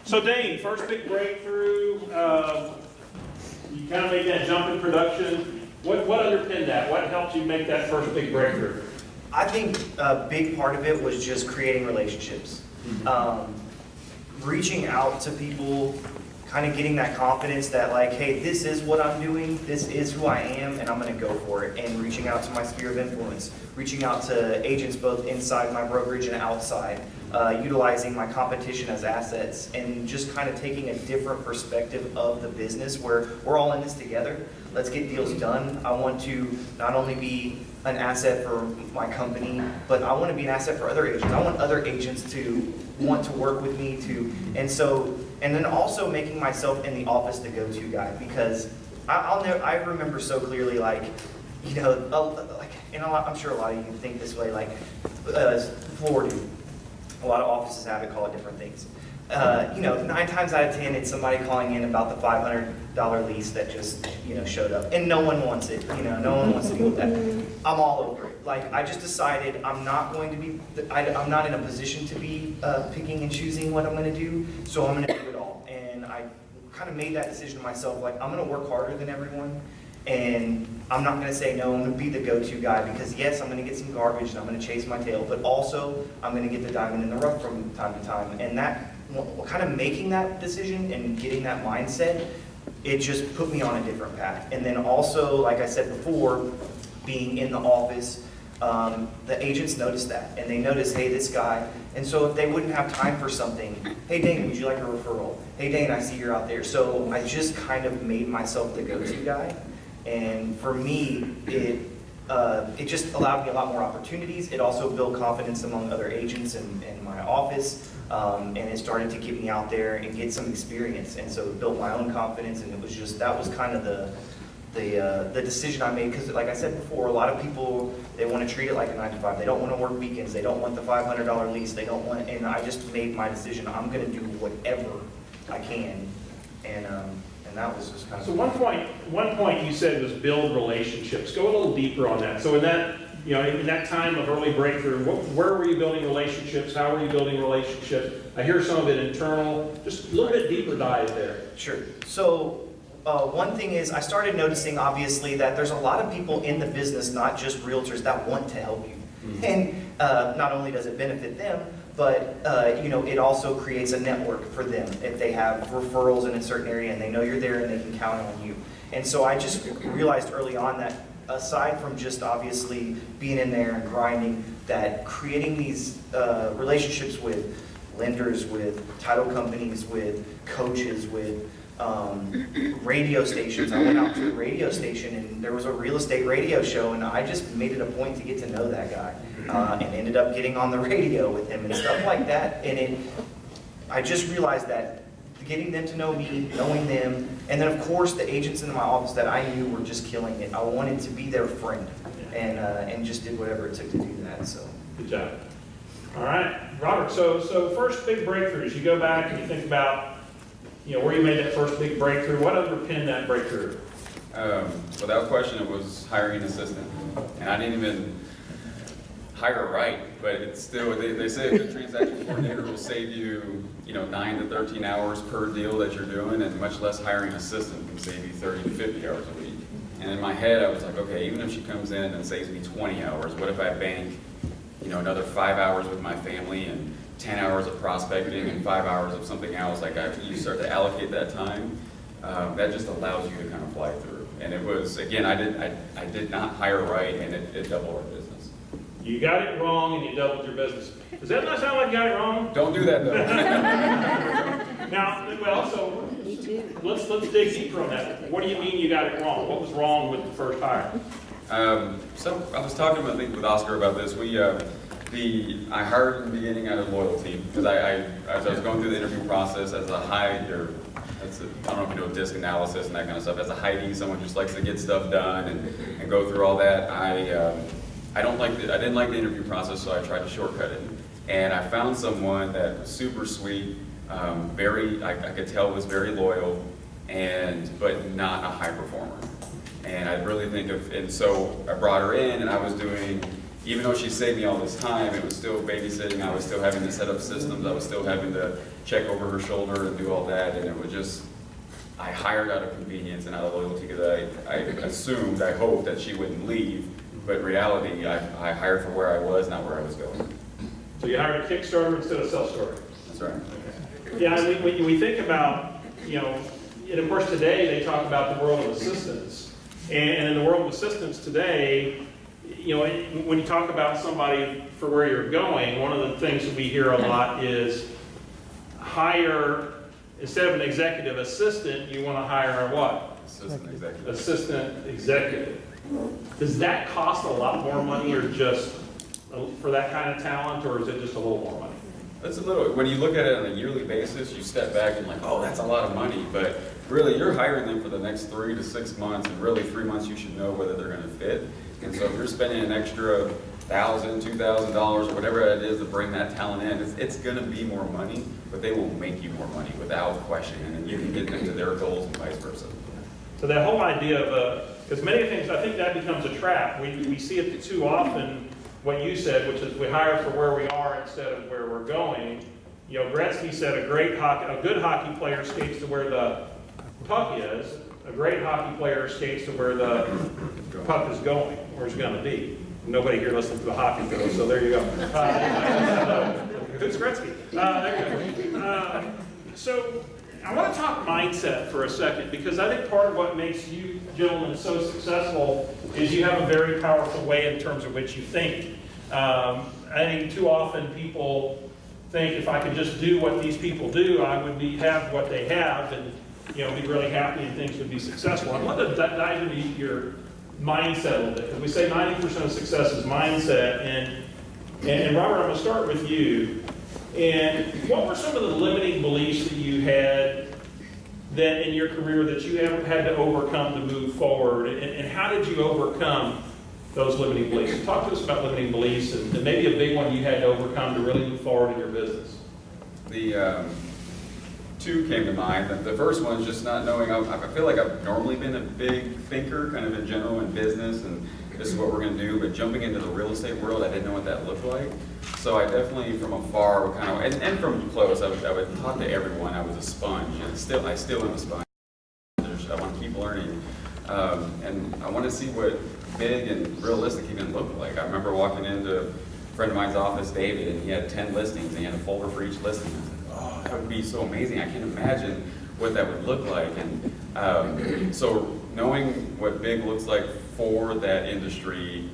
So Dane, first big breakthrough, you kind of made that jump in production. What underpinned that? What helped you make that first big breakthrough? I think a big part of it was just creating relationships. Reaching out to people, kind of getting that confidence that like, hey, this is what I'm doing, this is who I am, and I'm gonna go for it. And reaching out to my sphere of influence, reaching out to agents both inside my brokerage and outside, utilizing my competition as assets, and just kind of taking a different perspective of the business where we're all in this together. Let's get deals done. I want to not only be an asset for my company, but I want to be an asset for other agents. I want other agents to want to work with me too. And then also making myself in the office the go-to guy, because I remember so clearly, like, you know, like, and I'm sure a lot of you think this way, like, Florida, a lot of offices have it, call it different things. You know, 9 times out of 10, it's somebody calling in about the $500 lease that just, you know, showed up, and no one wants it. You know, no one wants to deal with that. I'm all over it. Like, I just decided I'm not going to be, I'm not in a position to be picking and choosing what I'm going to do, so I'm going to do it all. And I kind of made that decision myself. Like, I'm going to work harder than everyone, and I'm not going to say no. I'm going to be the go-to guy, because yes, I'm going to get some garbage and I'm going to chase my tail, but also I'm going to get the diamond in the rough from time to time. And that, kind of making that decision and getting that mindset, it just put me on a different path. And then also, like I said before, being in the office, the agents noticed that, and they noticed, hey, this guy. And so if they wouldn't have time for something, hey, Dane, would you like a referral? Hey, Dane, I see you're out there. So I just kind of made myself the go-to guy. And for me, it just allowed me a lot more opportunities. It also built confidence among other agents in my office. And it started to get me out there and get some experience. And so it built my own confidence, and it was just, that was kind of the decision I made. Because like I said before, a lot of people, they want to treat it like a 9-to-5. They don't want to work weekends. They don't want the $500 lease. They don't want, and I just made my decision. I'm going to do whatever I can. And that was just kind of. So one point you said was build relationships. Go a little deeper on that. So in that, you know, in that time of early breakthrough, where were you building relationships? How were you building relationships? I hear some of it internal. Just a little bit deeper dive there. Sure. So one thing is, I started noticing, obviously, that there's a lot of people in the business, not just realtors, that want to help you. Mm-hmm. And not only does it benefit them, but you know, it also creates a network for them if they have referrals in a certain area and they know you're there and they can count on you. And so I just realized early on that aside from just obviously being in there and grinding, that creating these relationships with lenders, with title companies, with coaches, with radio stations. I went out to a radio station and there was a real estate radio show, and I just made it a point to get to know that guy, and ended up getting on the radio with him and stuff like that. And I just realized that getting them to know me, knowing them, and then of course the agents in my office that I knew were just killing it. I wanted to be their friend, and just did whatever it took to do that. So good job. All right, Robert. So first big breakthroughs. You go back and you think about, you know, where you made that first big breakthrough. What underpinned that breakthrough? Without question, it was hiring an assistant, and I didn't even hire right, but it's still, they say a good transaction coordinator will save you, 9 to 13 hours per deal that you're doing, and much less hiring an assistant can save you 30 to 50 hours a week. And in my head, I was like, okay, even if she comes in and saves me 20 hours, what if I bank, another 5 hours with my family and 10 hours of prospecting and 5 hours of something else? Like, you start to allocate that time, that just allows you to kind of fly through. And it was, again, I did not hire right, and it doubled our business. You got it wrong and you doubled your business. Does that not sound like you got it wrong? Don't do that, though. Now, well, so let's dig deeper on that. What do you mean you got it wrong? What was wrong with the first hire? So I was talking, I think, with Oscar about this. I hired in the beginning out of loyalty, because as I was going through the interview process as a I don't know if you know disc analysis and that kind of stuff. As a Heidi, someone just likes to get stuff done and go through all that. I didn't like the interview process, so I tried to shortcut it. And I found someone that was super sweet, I could tell was very loyal, but not a high performer. And I really think and so I brought her in, and I was doing, even though she saved me all this time, it was still babysitting, I was still having to set up systems, I was still having to check over her shoulder and do all that, and it was just, I hired out of convenience and out of loyalty, because I assumed, I hoped that she wouldn't leave, but in reality, I hired for where I was, not where I was going. So you hired a Kickstarter instead of self-storage? That's right. Yeah, and when we think about, and of course today they talk about the world of assistants. And in the world of assistants today, when you talk about somebody for where you're going, one of the things that we hear a lot is hire, instead of an executive assistant, you want to hire a what? Assistant executive. Assistant executive. Does that cost a lot more money, or just for that kind of talent, or is it just a little more money? It's a little, when you look at it on a yearly basis, you step back and like, oh, that's a lot of money, but really you're hiring them for the next 3 to 6 months, and really 3 months you should know whether they're going to fit. And so if you're spending an extra $1,000, $2,000, or whatever it is to bring that talent in, it's going to be more money, but they will make you more money without question, and then you can get them to their goals and vice versa. So that whole idea of, because many things, I think that becomes a trap. We see it too often, what you said, which is we hire for where we are instead of where we're going. Gretzky said a good hockey player skates to where the puck is. A great hockey player skates to where the puck is going, where it's going to be. Nobody here listens to the hockey girl, so there you go. Who's Gretzky? There you go. So I want to talk mindset for a second, because I think part of what makes you gentlemen so successful is you have a very powerful way in terms of which you think. I think too often people think if I could just do what these people do, I would have what they have, and be really happy and things would be successful. I want to dive into your mindset a little bit, because we say 90% of success is mindset. And Robert, I'm going to start with you. And what were some of the limiting beliefs that you had that in your career that you have had to overcome to move forward? And how did you overcome those limiting beliefs? Talk to us about limiting beliefs, and maybe a big one you had to overcome to really move forward in your business. The two came to mind. The first one is just not knowing. I feel like I've normally been a big thinker, kind of in general in business, and this is what we're going to do. But jumping into the real estate world, I didn't know what that looked like. So I definitely, from afar, would kind of, and from close, I would talk to everyone. I was a sponge, and I still am a sponge. I want to keep learning, and I want to see what big and realistic even looked like. I remember walking into a friend of mine's office, David, and he had 10 listings, and he had a folder for each listing. I was like, oh, that would be so amazing. I can't imagine what that would look like. And so knowing what big looks like for that industry,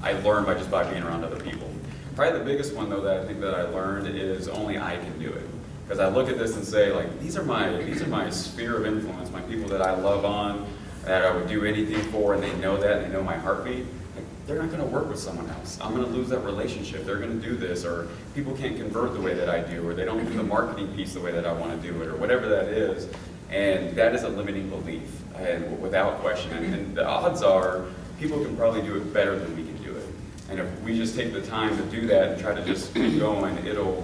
I learned by being around other people. Probably the biggest one, though, that I think that I learned is only I can do it. Because I look at this and say, like, these are my sphere of influence, my people that I love on, that I would do anything for, and they know that, and they know my heartbeat. Like, they're not going to work with someone else. I'm going to lose that relationship. They're going to do this, or people can't convert the way that I do, or they don't do the marketing piece the way that I want to do it, or whatever that is. And that is a limiting belief, and without question. And the odds are, people can probably do it better than we can do it. And if we just take the time to do that and try to just keep going, it'll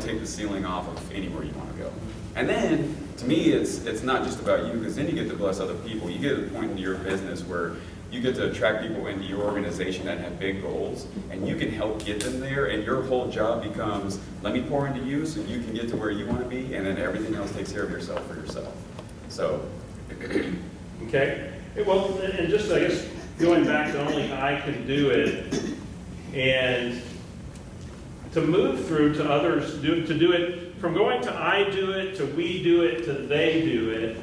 take the ceiling off of anywhere you want to go. And then, to me, it's not just about you, because then you get to bless other people. You get to a point in your business where you get to attract people into your organization that have big goals, and you can help get them there, and your whole job becomes, let me pour into you so you can get to where you want to be, and then everything else takes care of yourself for yourself. So. Okay. Well, and just, I guess, going back to only I can do it, and to move through to others, to do it, from going to I do it, to we do it, to they do it.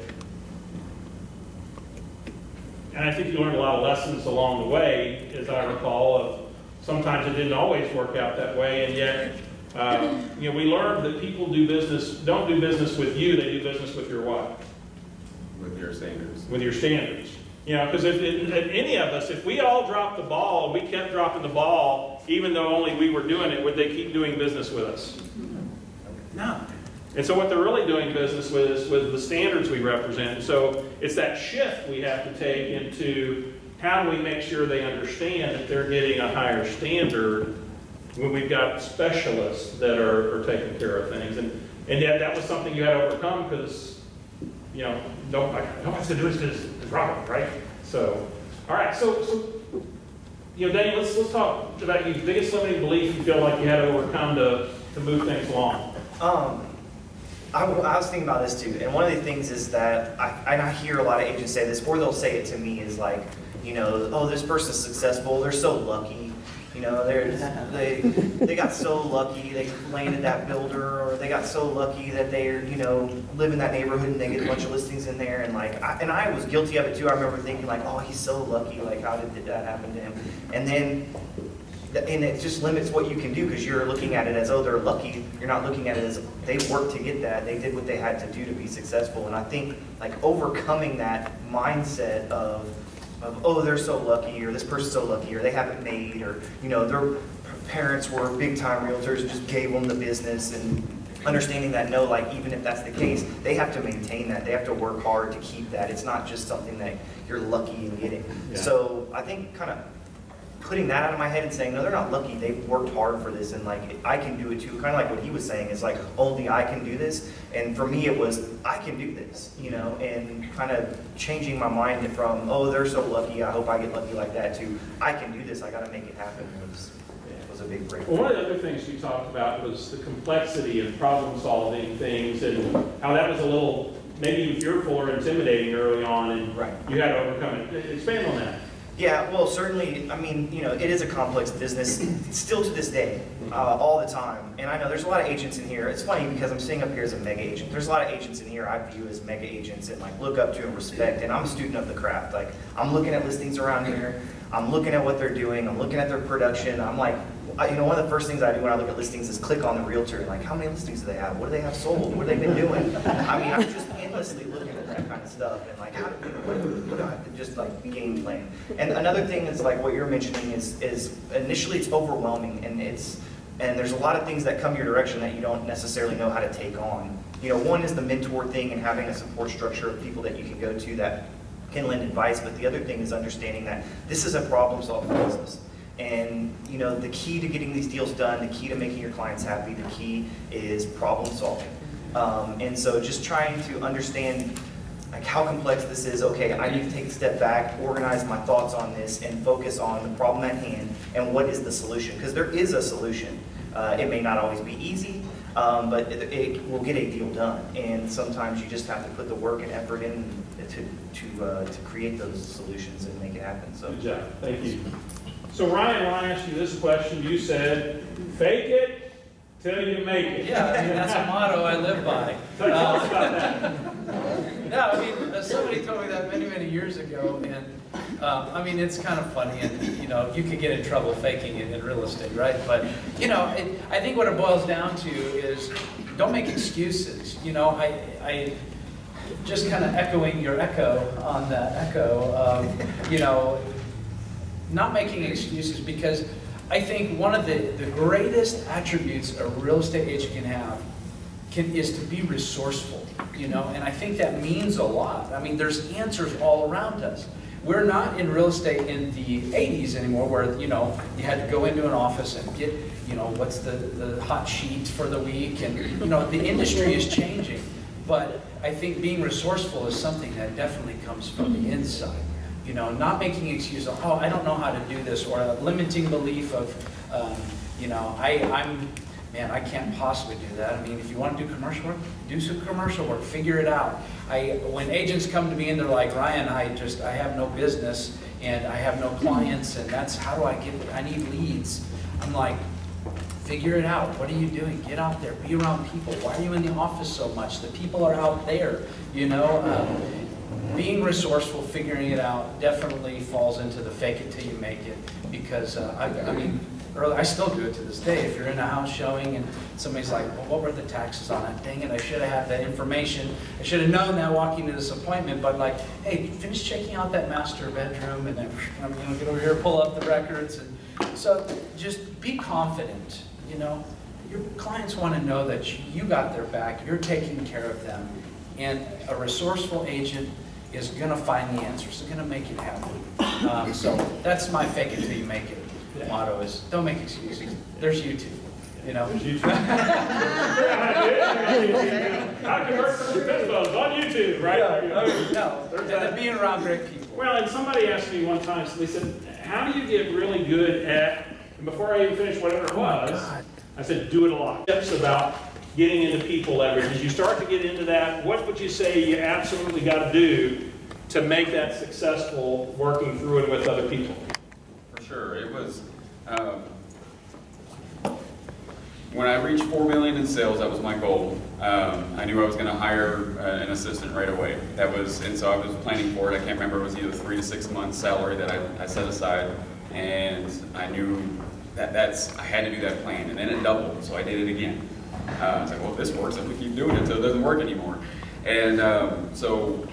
And I think you learned a lot of lessons along the way, as I recall, of sometimes it didn't always work out that way, and yet, we learned that people don't do business with you, they do business with your what? With your standards. With your standards. Because if any of us, if we all dropped the ball, and we kept dropping the ball, even though only we were doing it, would they keep doing business with us? No. And so what they're really doing business with is with the standards we represent. So it's that shift we have to take into how do we make sure they understand that they're getting a higher standard when we've got specialists that are taking care of things. And yet that was something you had to overcome because, you know, nobody's going to do it because it's Robert, right? So, all right, so you know, Danny, let's talk about your biggest limiting belief you feel like you had to overcome to move things along. I was thinking about this too, and one of the things is that I hear a lot of agents say this, or they'll say it to me, is like, you know, oh, this person's successful, they're so lucky. You know, they got so lucky they landed that builder, or they got so lucky that they're, you know, live in that neighborhood and they get a bunch of listings in there. And like, I was guilty of it too. I remember thinking like, oh, he's so lucky. Like, how did that happen to him? And it just limits what you can do because you're looking at it as, oh, they're lucky. You're not looking at it as they worked to get that. They did what they had to do to be successful. And I think like overcoming that mindset of oh, they're so lucky, or this person's so lucky, or they haven't made, or, you know, their parents were big-time realtors and just gave them the business, and understanding that, no, like, even if that's the case, they have to maintain that. They have to work hard to keep that. It's not just something that you're lucky in getting. Yeah. So I think kind of putting that out of my head and saying, no, they're not lucky. They've worked hard for this, and like, I can do it too. Kind of like what he was saying is like, only I can do this. And for me, it was, I can do this, you know, and kind of changing my mind from, oh, they're so lucky, I hope I get lucky like that, to I can do this, I got to make it happen, was a big break. Well, one of the other things you talked about was the complexity of problem-solving things and how that was a little maybe fearful or intimidating early on, and Right. you had to overcome it. Expand on that. Yeah, well, certainly, I mean, you know, it is a complex business, still to this day, all the time. And I know there's a lot of agents in here. It's funny because I'm sitting up here as a mega agent. There's a lot of agents in here I view as mega agents and like look up to and respect. And I'm a student of the craft. Like, I'm looking at listings around here. I'm looking at what they're doing. I'm looking at their production. I'm like, you know, one of the first things I do when I look at listings is click on the realtor and like, how many listings do they have? What do they have sold? What have they been doing? I mean, I'm just endlessly looking at that kind of stuff and like, how do what just like game plan. And another thing is like what you're mentioning is initially it's overwhelming, and there's a lot of things that come your direction that you don't necessarily know how to take on. You know, one is the mentor thing and having a support structure of people that you can go to that can lend advice, but the other thing is understanding that this is a problem-solving business. And, you know, the key to getting these deals done, the key to making your clients happy, the key is problem solving. And so just trying to understand like how complex this is. Okay, I need to take a step back, organize my thoughts on this, and focus on the problem at hand and what is the solution. Because there is a solution. It may not always be easy, but it will get a deal done. And sometimes you just have to put the work and effort in to create those solutions and make it happen. So. Good job. Thank you. So Ryan, when I asked you this question, you said, fake it till you make it. Yeah, I mean, that's a motto I live by. So tell us about that. No, I mean, somebody told me that many, many years ago, and I mean, it's kind of funny, and you know, you could get in trouble faking it in real estate, right? But you know, I think what it boils down to is don't make excuses. You know, I just kind of echoing your echo on that echo, you know, not making excuses, because I think one of the greatest attributes a real estate agent can have is to be resourceful, you know, and I think that means a lot. I mean, there's answers all around us. We're not in real estate in the 80s anymore where, you know, you had to go into an office and get, you know, what's the hot sheet for the week, and, you know, the industry is changing. But I think being resourceful is something that definitely comes from the inside. You know, not making excuses, oh, I don't know how to do this, or a limiting belief of, you know, man, I can't possibly do that. I mean, if you want to do commercial work, do some commercial work, figure it out. When agents come to me and they're like, Ryan, I have no business and I have no clients, and I need leads. I'm like, figure it out. What are you doing? Get out there, be around people. Why are you in the office so much? The people are out there, you know. Being resourceful, figuring it out, definitely falls into the fake it till you make it. Because, I mean, I still do it to this day. If you're in a house showing and somebody's like, well, what were the taxes on it? Dang it, I should have had that information. I should have known that walking to this appointment. But like, hey, finish checking out that master bedroom, and then I'm going to get over here, pull up the records. And so just be confident, you know. Your clients want to know that you got their back, you're taking care of them. And a resourceful agent is going to find the answers. They're going to make it happen. So that's my fake it till you make it. motto is, don't make excuses. There's YouTube, you know? How to convert from Pittsburgh on YouTube, right? No, and being around great people. Well, and somebody asked me one time, so they said, how do you get really good at, and before I even finished whatever it was, I said, do it a lot. Tips about getting into people leverage. As you start to get into that, what would you say you absolutely got to do to make that successful working through it with other people? For sure. It was, when I reached 4 million in sales, that was my goal. I knew I was going to hire an assistant right away. And so I was planning for it. I can't remember, it was either 3 to 6 months salary that I set aside. And I knew that I had to do that plan. And then it doubled, so I did it again. I was like, well, if this works, if we keep doing it until it doesn't work anymore. And so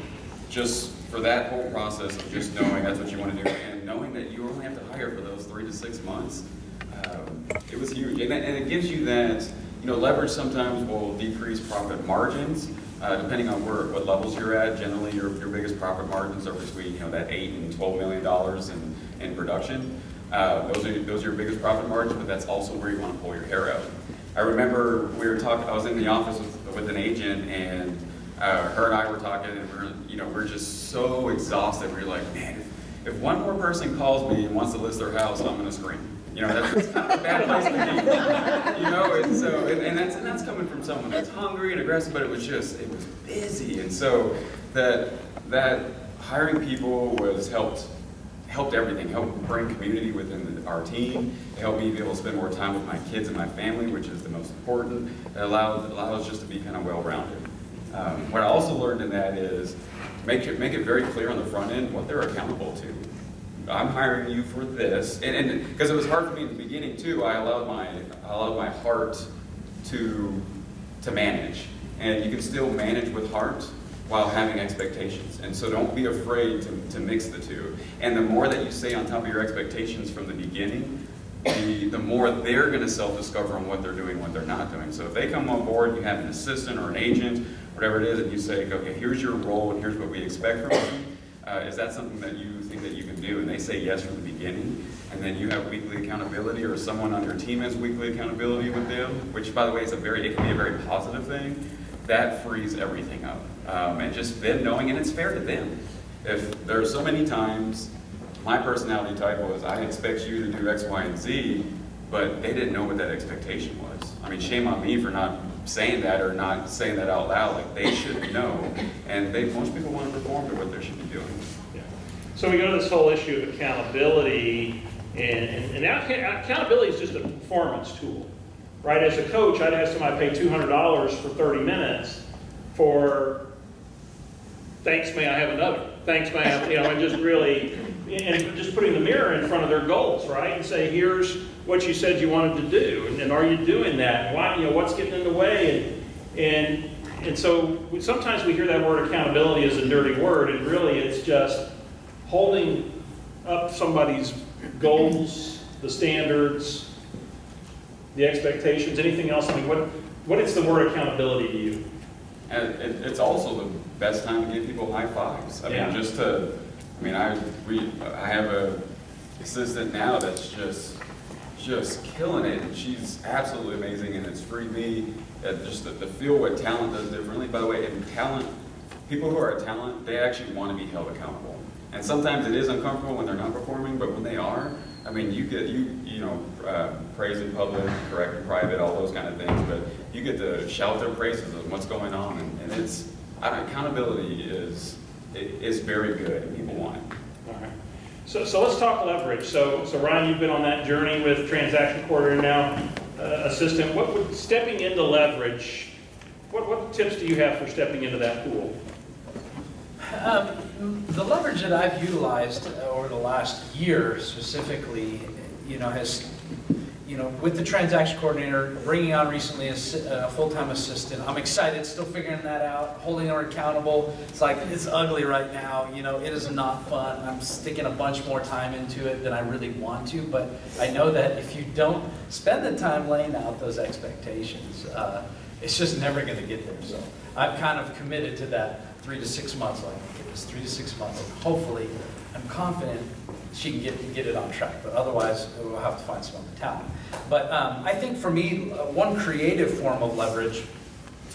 just for that whole process of just knowing that's what you want to do and knowing that you only have to hire for those 3 to 6 months, it was huge. And it gives you that, leverage sometimes will decrease profit margins, depending on what levels you're at. Generally, your biggest profit margins are between, that $8 and $12 million in production. Those are your biggest profit margins, but that's also where you want to pull your hair out. I remember I was in the office with an agent, and her and I were talking, and we're just so exhausted. We're like, man, if one more person calls me and wants to list their house, I'm going to scream. That's kind of a bad place to be. And that's coming from someone that's hungry and aggressive, but it was busy. And so that hiring people helped everything. Helped bring community within our team. It helped me be able to spend more time with my kids and my family, which is the most important. It allows us just to be kind of well-rounded. What I also learned in that is make it very clear on the front end what they're accountable to. I'm hiring you for this, and because it was hard for me in the beginning too. I allowed my heart to manage, and you can still manage with heart while having expectations. And so don't be afraid to mix the two. And the more that you stay on top of your expectations from the beginning, the more they're going to self-discover on what they're doing, what they're not doing. So if they come on board, you have an assistant or an agent, whatever it is, and you say, okay, here's your role and here's what we expect from you. Is that something that you think that you can do? And they say yes from the beginning, and then you have weekly accountability, or someone on your team has weekly accountability with them, which, by the way, it can be a very positive thing. That frees everything up. And just them knowing, and it's fair to them. If there are so many times, my personality type was, I expect you to do X, Y, and Z, but they didn't know what that expectation was. I mean, shame on me for not saying that or not saying that out loud. Like, they should know, and most people want to perform to what they should be doing. Yeah. So we go to this whole issue of accountability, and now accountability is just a performance tool, right? As a coach, I'd have somebody pay $200 for 30 minutes for, thanks, may I have another? Thanks, may I have, and just really, and just putting the mirror in front of their goals, right? And say, here's what you said you wanted to do, and are you doing that? And why, what's getting in the way? And so sometimes we hear that word accountability as a dirty word, and really it's just holding up somebody's goals, the standards, the expectations, anything else. I mean, what is the word accountability to you? And it's also the best time to give people high fives. I mean, I have a assistant now that's just killing it, and she's absolutely amazing, and it's freed me just to feel what talent does differently. By the way, in talent, people who are a talent, they actually want to be held accountable. And sometimes it is uncomfortable when they're not performing, but when they are, I mean, you get praise in public, correct in private, all those kind of things, but you get to shout their praises of what's going on, and accountability is very good, and people want it. All right. So let's talk leverage. So Ryan, you've been on that journey with transaction coordinator now, assistant. Stepping into leverage, what tips do you have for stepping into that pool? The leverage that I've utilized over the last year specifically, has, with the transaction coordinator, bringing on recently a full-time assistant. I'm excited, still figuring that out, holding her accountable. It's ugly right now, it is not fun. I'm sticking a bunch more time into it than I really want to, but I know that if you don't spend the time laying out those expectations, it's just never going to get there. So I've kind of committed to that 3 to 6 months. Like, I'll get this 3 to 6 months, and hopefully, I'm confident she can get it on track. But otherwise, we'll have to find some other talent. But I think for me, one creative form of leverage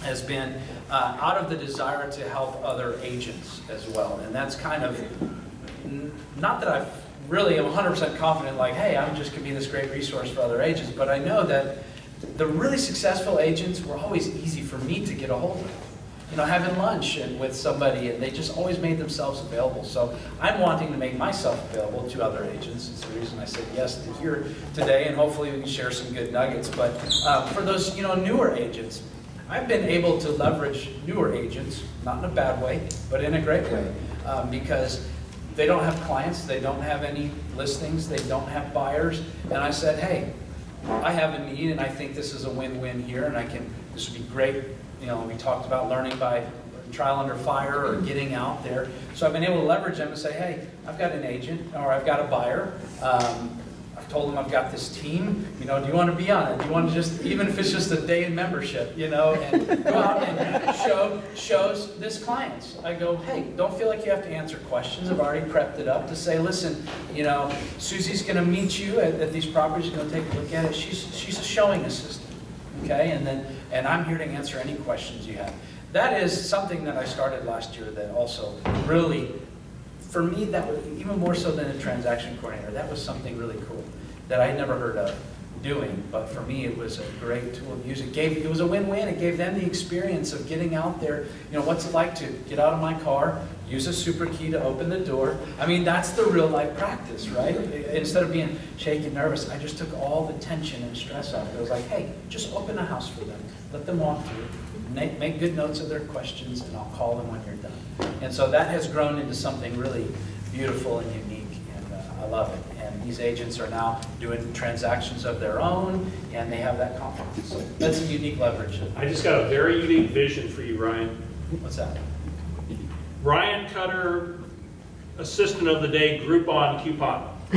has been out of the desire to help other agents as well. And that's kind of, not that I've really am 100% confident, like, hey, I'm just going to be this great resource for other agents, but I know that the really successful agents were always easy for me to get a hold of. You know, having lunch with somebody, and they just always made themselves available. So I'm wanting to make myself available to other agents. It's the reason I said yes to here today, and hopefully we can share some good nuggets. But for those, newer agents, I've been able to leverage newer agents, not in a bad way, but in a great way, because they don't have clients, they don't have any listings, they don't have buyers, and I said, hey, I have a need, and I think this is a win-win here, and this would be great. We talked about learning by trial under fire or getting out there. So I've been able to leverage them and say, hey, I've got an agent, or I've got a buyer. I've told them I've got this team. Do you want to be on it? Do you want to just, even if it's just a day in membership, and go out and shows this clients. I go, hey, don't feel like you have to answer questions. I've already prepped it up to say, listen, Susie's going to meet you at these properties. You're going to take a look at it. She's a showing assistant, okay? And I'm here to answer any questions you have. That is something that I started last year that also really, for me, that was even more so than a transaction coordinator. That was something really cool that I had never heard of doing. But for me, it was a great tool to use. It was a win-win. It gave them the experience of getting out there. What's it like to get out of my car, use a super key to open the door? I mean, that's the real life practice, right? Instead of being shaky and nervous, I just took all the tension and stress out. It was like, hey, just open a house for them. Let them walk through. Make good notes of their questions, and I'll call them when you're done. And so that has grown into something really beautiful and unique, and I love it. And these agents are now doing transactions of their own, and they have that confidence. So that's a unique leverage. I just got a very unique vision for you, Ryan. What's that? Ryan Cutter, Assistant of the Day, Groupon coupon. I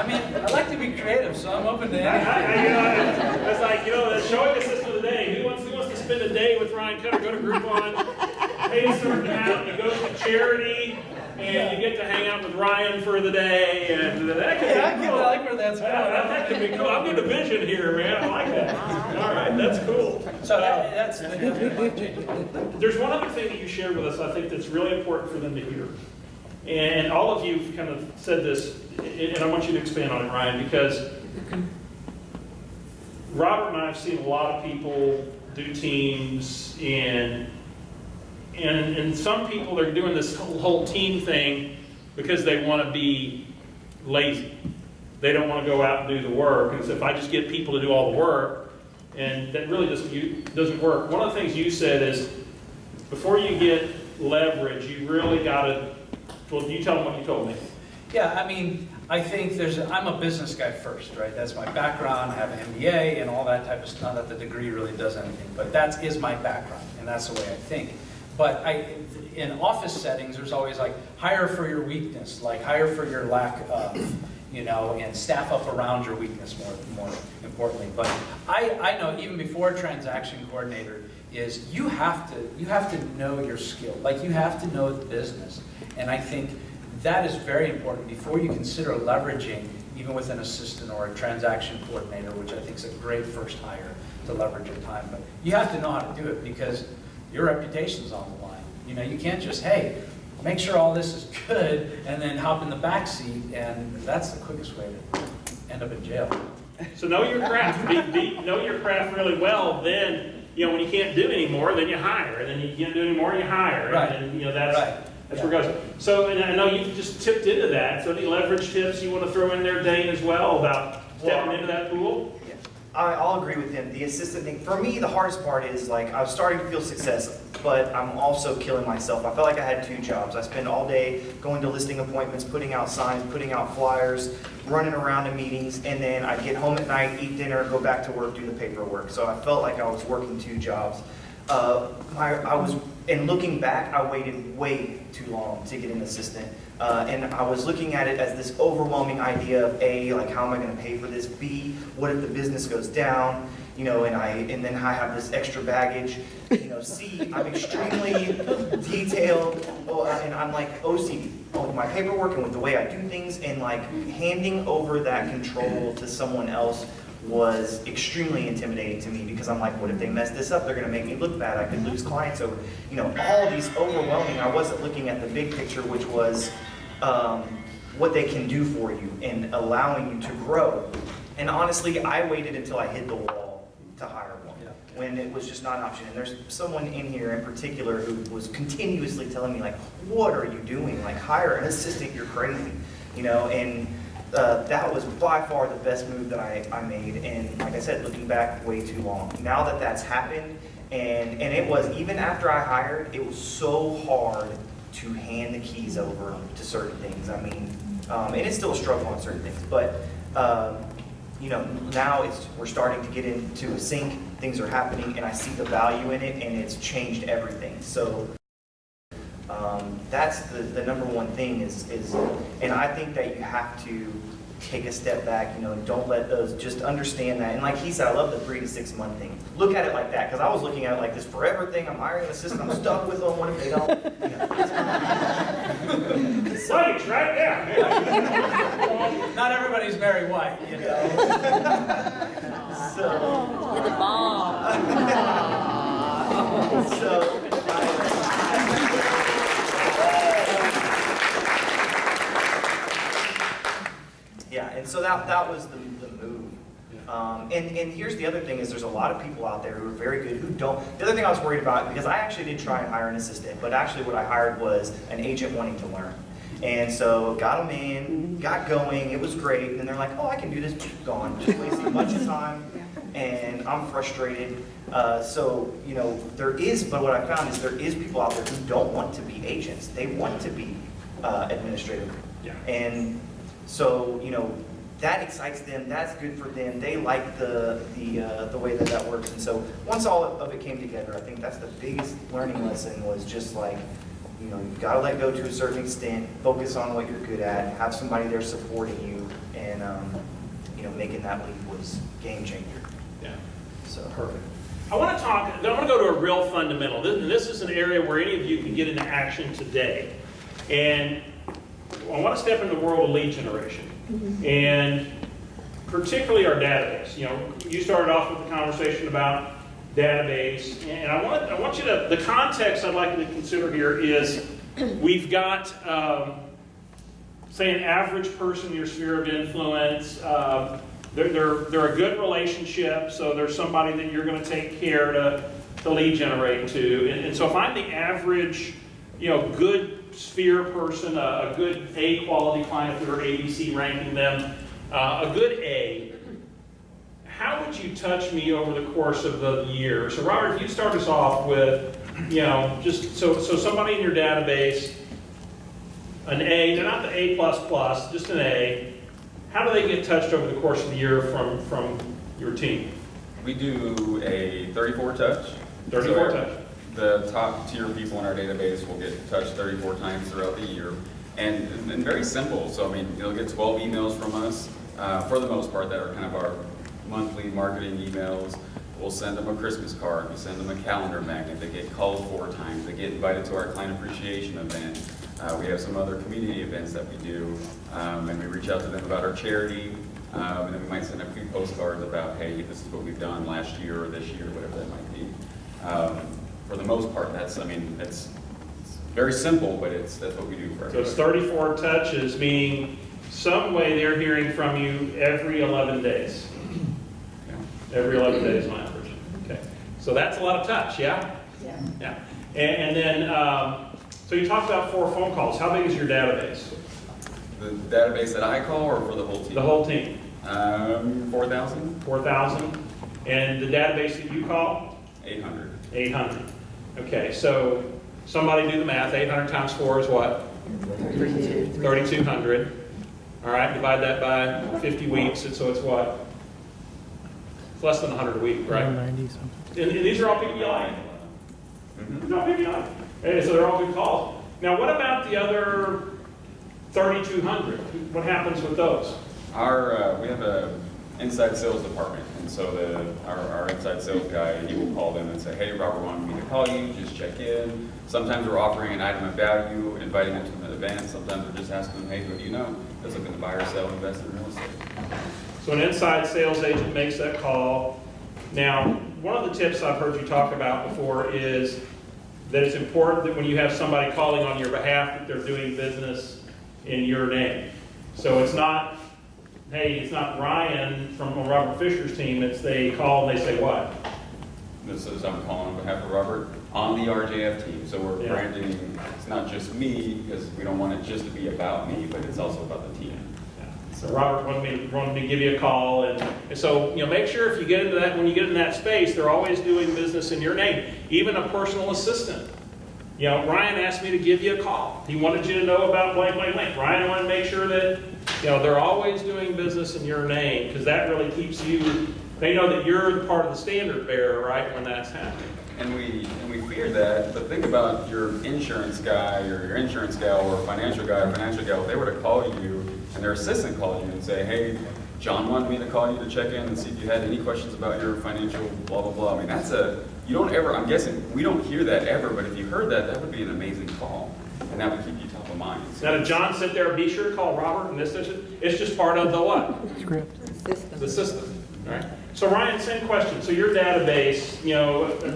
mean, I like to be creative, so I'm open to anything. It's like, the showing assistant of the day. Who wants to spend a day with Ryan Cutter? Go to Groupon, pay a certain amount, you go to charity, and you get to hang out with Ryan for the day, and that could be cool. I like where that's going. That could be cool. I'm getting a vision here, man. I like that. All right, that's cool. So that's There's one other thing that you shared with us I think that's really important for them to hear. And all of you kind of said this, and I want you to expand on it, Ryan, because Robert and I have seen a lot of people do teams, and some people are doing this whole team thing because they want to be lazy. They don't want to go out and do the work. And so if I just get people to do all the work, and that really doesn't work. One of the things you said is, before you get leverage, you really got to, well, you tell them what you told me. Yeah, I mean, I think I'm a business guy first, right? That's my background. I have an MBA and all that type of stuff. Not that the degree really does anything, but that is my background, and that's the way I think. But in office settings, there's always like, hire for your weakness, like hire for your lack of, and staff up around your weakness more importantly. But I know even before a transaction coordinator is you have to know your skill. Like you have to know the business. And I think that is very important before you consider leveraging, even with an assistant or a transaction coordinator, which I think is a great first hire to leverage your time. But you have to know how to do it because your reputation's on the line. You can't just, hey, make sure all this is good and then hop in the back seat, and that's the quickest way to end up in jail. So know your craft. Know your craft really well. Then, when you can't do anymore, then you hire. And then you can't do anymore, you hire. Right. And that's where it goes. So, and I know you've just tipped into that. So any leverage tips you want to throw in there, Dane, as well, about stepping into that pool? Yeah. I'll agree with him. The assistant thing, for me, the hardest part is like, I was starting to feel success, but I'm also killing myself. I felt like I had two jobs. I spend all day going to listing appointments, putting out signs, putting out flyers, running around to meetings, and then I'd get home at night, eat dinner, go back to work, do the paperwork. So I felt like I was working two jobs. And looking back, I waited way too long to get an assistant. And I was looking at it as this overwhelming idea of A, like how am I going to pay for this? B, what if the business goes down? and then I have this extra baggage. C, I'm extremely detailed, and I'm like OCD with my paperwork and with the way I do things, and like handing over that control to someone else was extremely intimidating to me, because I'm like, what if they mess this up? They're gonna make me look bad. I could lose clients over, all these overwhelming. I wasn't looking at the big picture, which was what they can do for you and allowing you to grow. And honestly, I waited until I hit the wall to hire one, when it was just not an option. And there's someone in here in particular who was continuously telling me, like, what are you doing? Like, hire an assistant, you're crazy, and that was by far the best move that I made. And like I said, looking back, way too long. Now that that's happened, and it was, even after I hired, it was so hard to hand the keys over to certain things. I mean, and it's still a struggle on certain things, but now we're starting to get into a sync, things are happening, and I see the value in it, and it's changed everything. So that's the number one thing is, and I think that you have to take a step back, and don't let those, just understand that. And like he said, I love the 3 to 6 month thing. Look at it like that, because I was looking at it like this forever thing. I'm hiring an assistant, I'm stuck with them, what if they don't? Luggage, right there. Not everybody's Barry White, So, yeah, and so that was the move. And here's the other thing is, there's a lot of people out there who are very good who don't. The other thing I was worried about, because I actually did try and hire an assistant, but actually what I hired was an agent wanting to learn. And so got them in, got going, it was great, and then they're like, oh, I can do this, gone, just wasting a bunch of time, and I'm frustrated. There is, but what I found is there is people out there who don't want to be agents. They want to be administrative. Yeah. And so, that excites them, that's good for them, they like the way that works. And so once all of it came together, I think that's the biggest learning lesson, was just like, you've got to let go to a certain extent, focus on what you're good at, have somebody there supporting you, and making that leap was game changer. Yeah. So Perfect. I want to go to a real fundamental. This is an area where any of you can get into action today. And I want to step into the world of lead generation. And particularly our database. You started off with the conversation about database, and I want you to, the context I'd like you to consider here is, we've got, say, an average person in your sphere of influence. They're a good relationship, so there's somebody that you're going to take care to lead generate to. And so if I'm the average, good sphere person, a good A quality client, if we were ABC ranking them, a good A, how would you touch me over the course of the year? So Robert, if you start us off with, just so somebody in your database, an A, they're not the A++, just an A, how do they get touched over the course of the year from your team? We do a 34 touch. 34 touch. The top tier people in our database will get touched 34 times throughout the year. And very simple. So, they'll get 12 emails from us, for the most part, that are kind of our monthly marketing emails. We'll send them a Christmas card. We send them a calendar magnet. They get called 4 times. They get invited to our client appreciation event. We have some other community events that we do, and we reach out to them about our charity. And then we might send a few postcards about, hey, this is what we've done last year or this year, whatever that might be. For the most part, it's very simple, but that's what we do for So it's 34 touches, meaning some way they're hearing from you every 11 days. Every 11 days on average. Okay. So that's a lot of touch, yeah? Yeah. And then, so you talked about 4 phone calls. How big is your database? The database that I call, or for the whole team? The whole team. 4,000. 4,000. And the database that you call? 800. 800. Okay, so somebody do the math. 800 times 4 is what? 3,200. All right, divide that by 50 weeks, and so it's what? It's less than 100 a week, right? 90 something. And these are all people you like. No, maybe not. And so they're all good calls. Now, what about the other 3,200? What happens with those? We have a inside sales department. And so our inside sales guy, he will call them and say, hey, Robert wanted me to call you, just check in. Sometimes we're offering an item of value, inviting them to an event. Sometimes we're just asking them, hey, who do you know that's looking to buy or sell, invest in real estate. So an inside sales agent makes that call. Now, one of the tips I've heard you talk about before is that it's important that when you have somebody calling on your behalf, that they're doing business in your name. So it's not, hey, it's not Ryan from Robert Fisher's team, it's they call and they say what? This is, I'm calling on behalf of Robert on the RJF team. So we're Yeah. branding, it's not just me, because we don't want it just to be about me, but it's also about the team. So Robert wanted me to give you a call, and so, make sure if you get into that, when you get in that space, they're always doing business in your name, even a personal assistant. Ryan asked me to give you a call. He wanted you to know about blank, blank, blank. Ryan wanted to make sure that, they're always doing business in your name, because that really keeps you, they know that you're part of the standard bearer, right, when that's happening. And we fear that, but think about your insurance guy or your insurance gal or financial guy or financial gal. If they were to call you and their assistant called you and say, hey, John wanted me to call you to check in and see if you had any questions about your financial blah, blah, blah. I mean, you don't ever, I'm guessing, we don't hear that ever, but if you heard that, that would be an amazing call. And that would keep you top of mind. Now, did John sit there, be sure to call Robert and this, it's just part of the what? Script. The system, right? So Ryan, same question. So your database,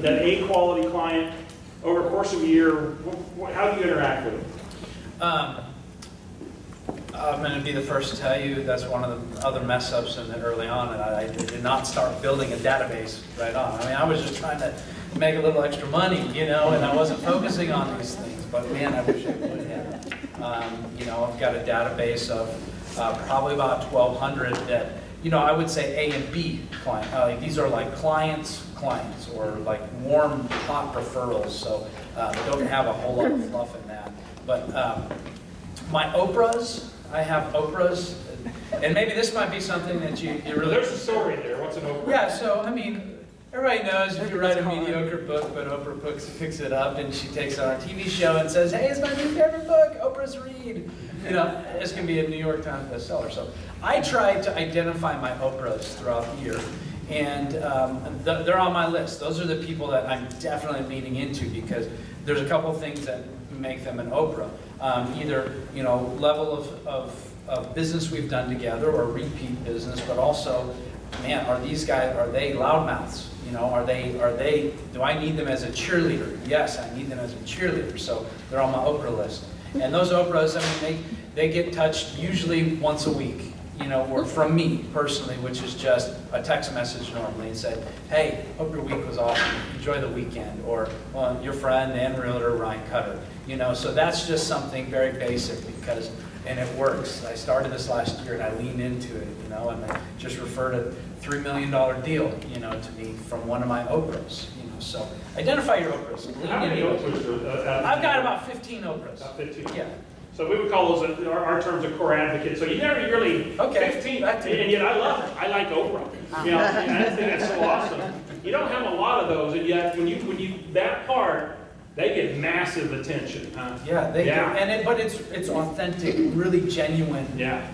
that A quality client, over the course of a year, how do you interact with them? I'm going to be the first to tell you that's one of the other mess ups in it early on, and I did not start building a database right on. I mean, I was just trying to make a little extra money, and I wasn't focusing on these things. But man, I wish I would have. I've got a database of probably about 1,200 that, I would say A and B client. These are like clients, or like warm, hot referrals. So they don't have a whole lot of fluff in that. But my Oprahs. I have Oprahs, and maybe this might be something that you really... There's a story there. What's an Oprah? Yeah, so, everybody knows if you write a mediocre book, but Oprah picks it up, and she takes it on a TV show and says, hey, it's my new favorite book, Oprah's Read. This can be a New York Times bestseller. So I try to identify my Oprahs throughout the year, and they're on my list. Those are the people that I'm definitely leaning into, because there's a couple things that make them an Oprah. Either, level of business we've done together or repeat business, but also, man, are they loudmouths? Do I need them as a cheerleader? Yes, I need them as a cheerleader. So they're on my Oprah list. And those Oprahs, they get touched usually once a week, or from me personally, which is just a text message normally and said, hey, hope your week was awesome. Enjoy the weekend. Or your friend and realtor, Ryan Cutter. So that's just something very basic and it works. I started this last year and I leaned into it, and I just referred a $3 million deal, to me from one of my Oprahs, So identify your Oprahs. How many Oprahs? I've got about 15 Oprahs. About 15. Yeah. So we would call those our terms of core advocates. So you never really 15, and yet I love it. I like Oprah. I think that's so awesome. You don't have a lot of those, and yet when you that part, they get massive attention. Huh? Yeah, they do. But it's authentic, really genuine. Yeah.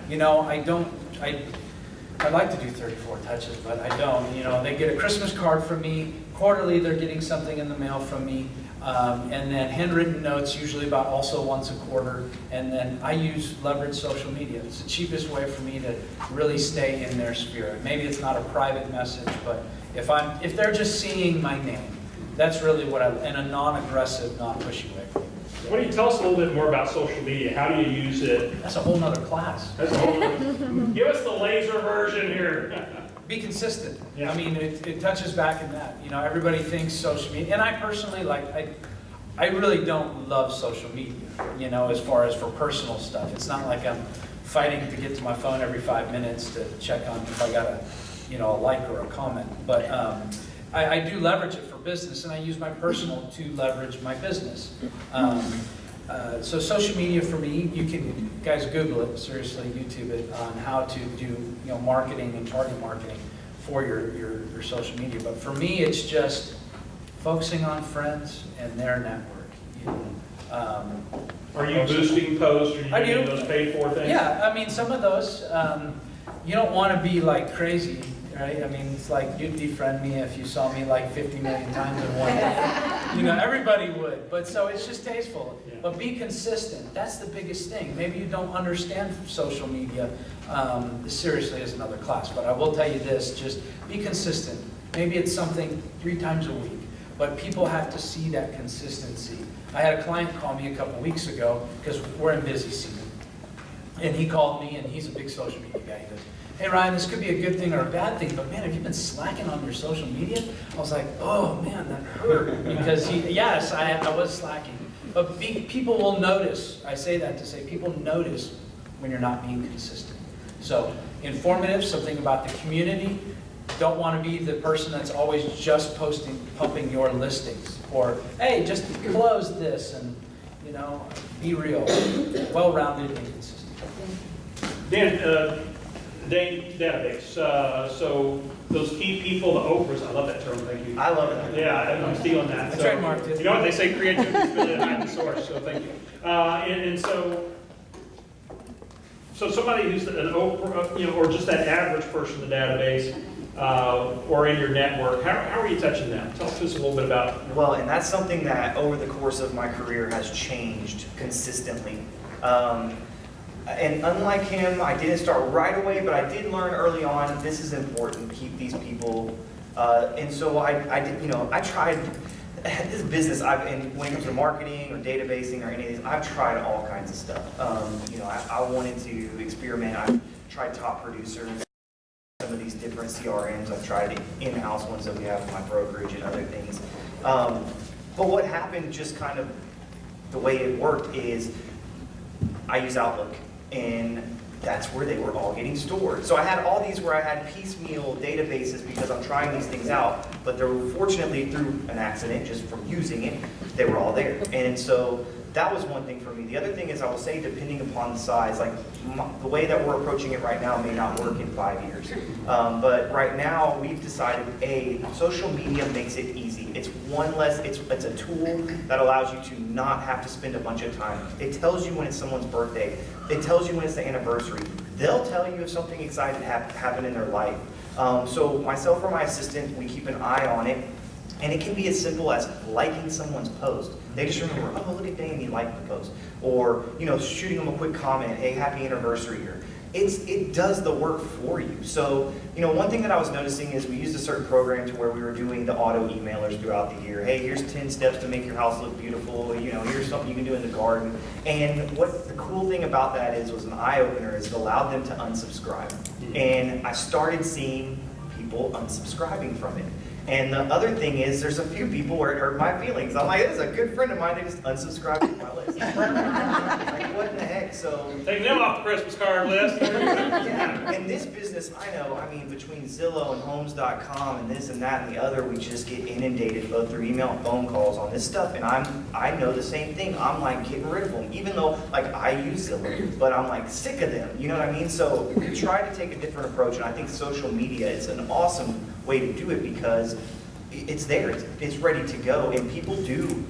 I'd like to do 34 touches, but I don't. They get a Christmas card from me. Quarterly, they're getting something in the mail from me. And then handwritten notes, usually about also once a quarter. And then I leverage social media. It's the cheapest way for me to really stay in their spirit. Maybe it's not a private message, but if they're just seeing my name, that's really in a non-aggressive, non-pushy way. Why don't you tell us a little bit more about social media? How do you use it? That's a whole nother class. Give us the laser version here. Be consistent. Yeah. It touches back in that. Everybody thinks social media, and I personally I really don't love social media, as far as for personal stuff. It's not like I'm fighting to get to my phone every 5 minutes to check on if I got a like or a comment. But I do leverage it for business, and I use my personal to leverage my business. So social media for me, you can guys Google it, seriously YouTube it on how to do marketing and target marketing for your social media. But for me, it's just focusing on friends and their network. Are you boosting posts? Are you I do. doing those paid for things? Yeah, some of those. you don't want to be like crazy, right? I mean, it's like you'd befriend me if you saw me like 50 million times in one day. You know, everybody would. But so it's just tasteful. Yeah. But be consistent. That's the biggest thing. Maybe you don't understand social media. Seriously, as another class. But I will tell you this, just be consistent. Maybe it's something 3 times a week. But people have to see that consistency. I had a client call me a couple weeks ago because we're in busy season. And he called me, and he's a big social media guy. He goes, hey Ryan, this could be a good thing or a bad thing, but man, have you been slacking on your social media? I was like, oh man, that hurt. Because yes, I was slacking. But people will notice. I say that to say people notice when you're not being consistent. So informative, something about the community. Don't want to be the person that's always just pumping your listings. Or, hey, just close this and, you know, be real. Well-rounded and consistent. Dan, database. So those key people, the Oprahs, I love that term, thank you. I love it. Yeah, I'm stealing that. I So, trademarked it. you know what they say, creativity is behind the source, so thank you. And so somebody who's an Oprah, you know, or just that average person in the database, or in your network, how are you touching them? Tell us a little bit about. Well, and that's something that over the course of my career has changed consistently. And unlike him, I didn't start right away, but I did learn early on, this is important, keep these people. And so I did, you know, I tried this business, and when it comes to marketing or databasing or any of these, I've tried all kinds of stuff. You know, I wanted to experiment. I tried top producers, some of these different CRMs. I've tried in-house ones that we have in my brokerage and other things. But what happened, just kind of the way it worked, is I use Outlook, and that's where they were all getting stored. So I had all these where I had piecemeal databases because I'm trying these things out, but they were fortunately through an accident, just from using it, they were all there. And so that was one thing for me. The other thing is, I will say, depending upon the size, like the way that we're approaching it right now may not work in 5 years. But right now, we've decided, social media makes it easy. It's one less, it's a tool that allows you to not have to spend a bunch of time. It tells you when it's someone's birthday. It tells you when it's the anniversary. They'll tell you if something exciting happened in their life. So myself or my assistant, we keep an eye on it. And it can be as simple as liking someone's post. They just remember, oh, look at Dane, he liked the post. Or, you know, shooting them a quick comment, hey, happy anniversary, or it does the work for you. So, you know, one thing that I was noticing is we used a certain program to where we were doing the auto emailers throughout the year. Hey, here's 10 steps to make your house look beautiful. You know, here's something you can do in the garden. And what the cool thing about that was an eye-opener, is it allowed them to unsubscribe. And I started seeing people unsubscribing from it. And the other thing is, there's a few people where it hurt my feelings. I'm like, this is a good friend of mine, they just unsubscribed from my list. Like, what in the heck? So Take them off the Christmas card list. yeah, in this business, I know, I mean, between Zillow and Homes.com and this and that and the other, we just get inundated both through email and phone calls on this stuff. And I know the same thing. I'm like getting rid of them, even though like I use Zillow, but I'm like sick of them. You know what I mean? So we try to take a different approach, and I think social media is an awesome way to do it because it's there, it's ready to go, and people do.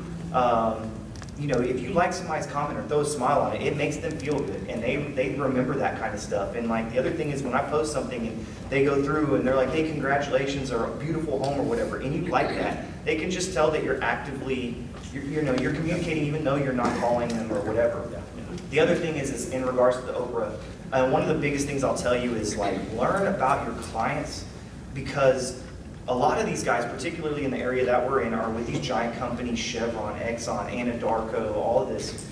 You know, if you like somebody's comment or throw a smile on it, it makes them feel good, and they remember that kind of stuff. And like the other thing is, when I post something and they go through and they're like, hey, congratulations, or a beautiful home or whatever, and you like that, they can just tell that you're actively, you're communicating even though you're not calling them or whatever. The other thing is in regards to the Oprah, one of the biggest things I'll tell you is like, learn about your clients, because a lot of these guys, particularly in the area that we're in, are with these giant companies, Chevron, Exxon, Anadarko, all of this.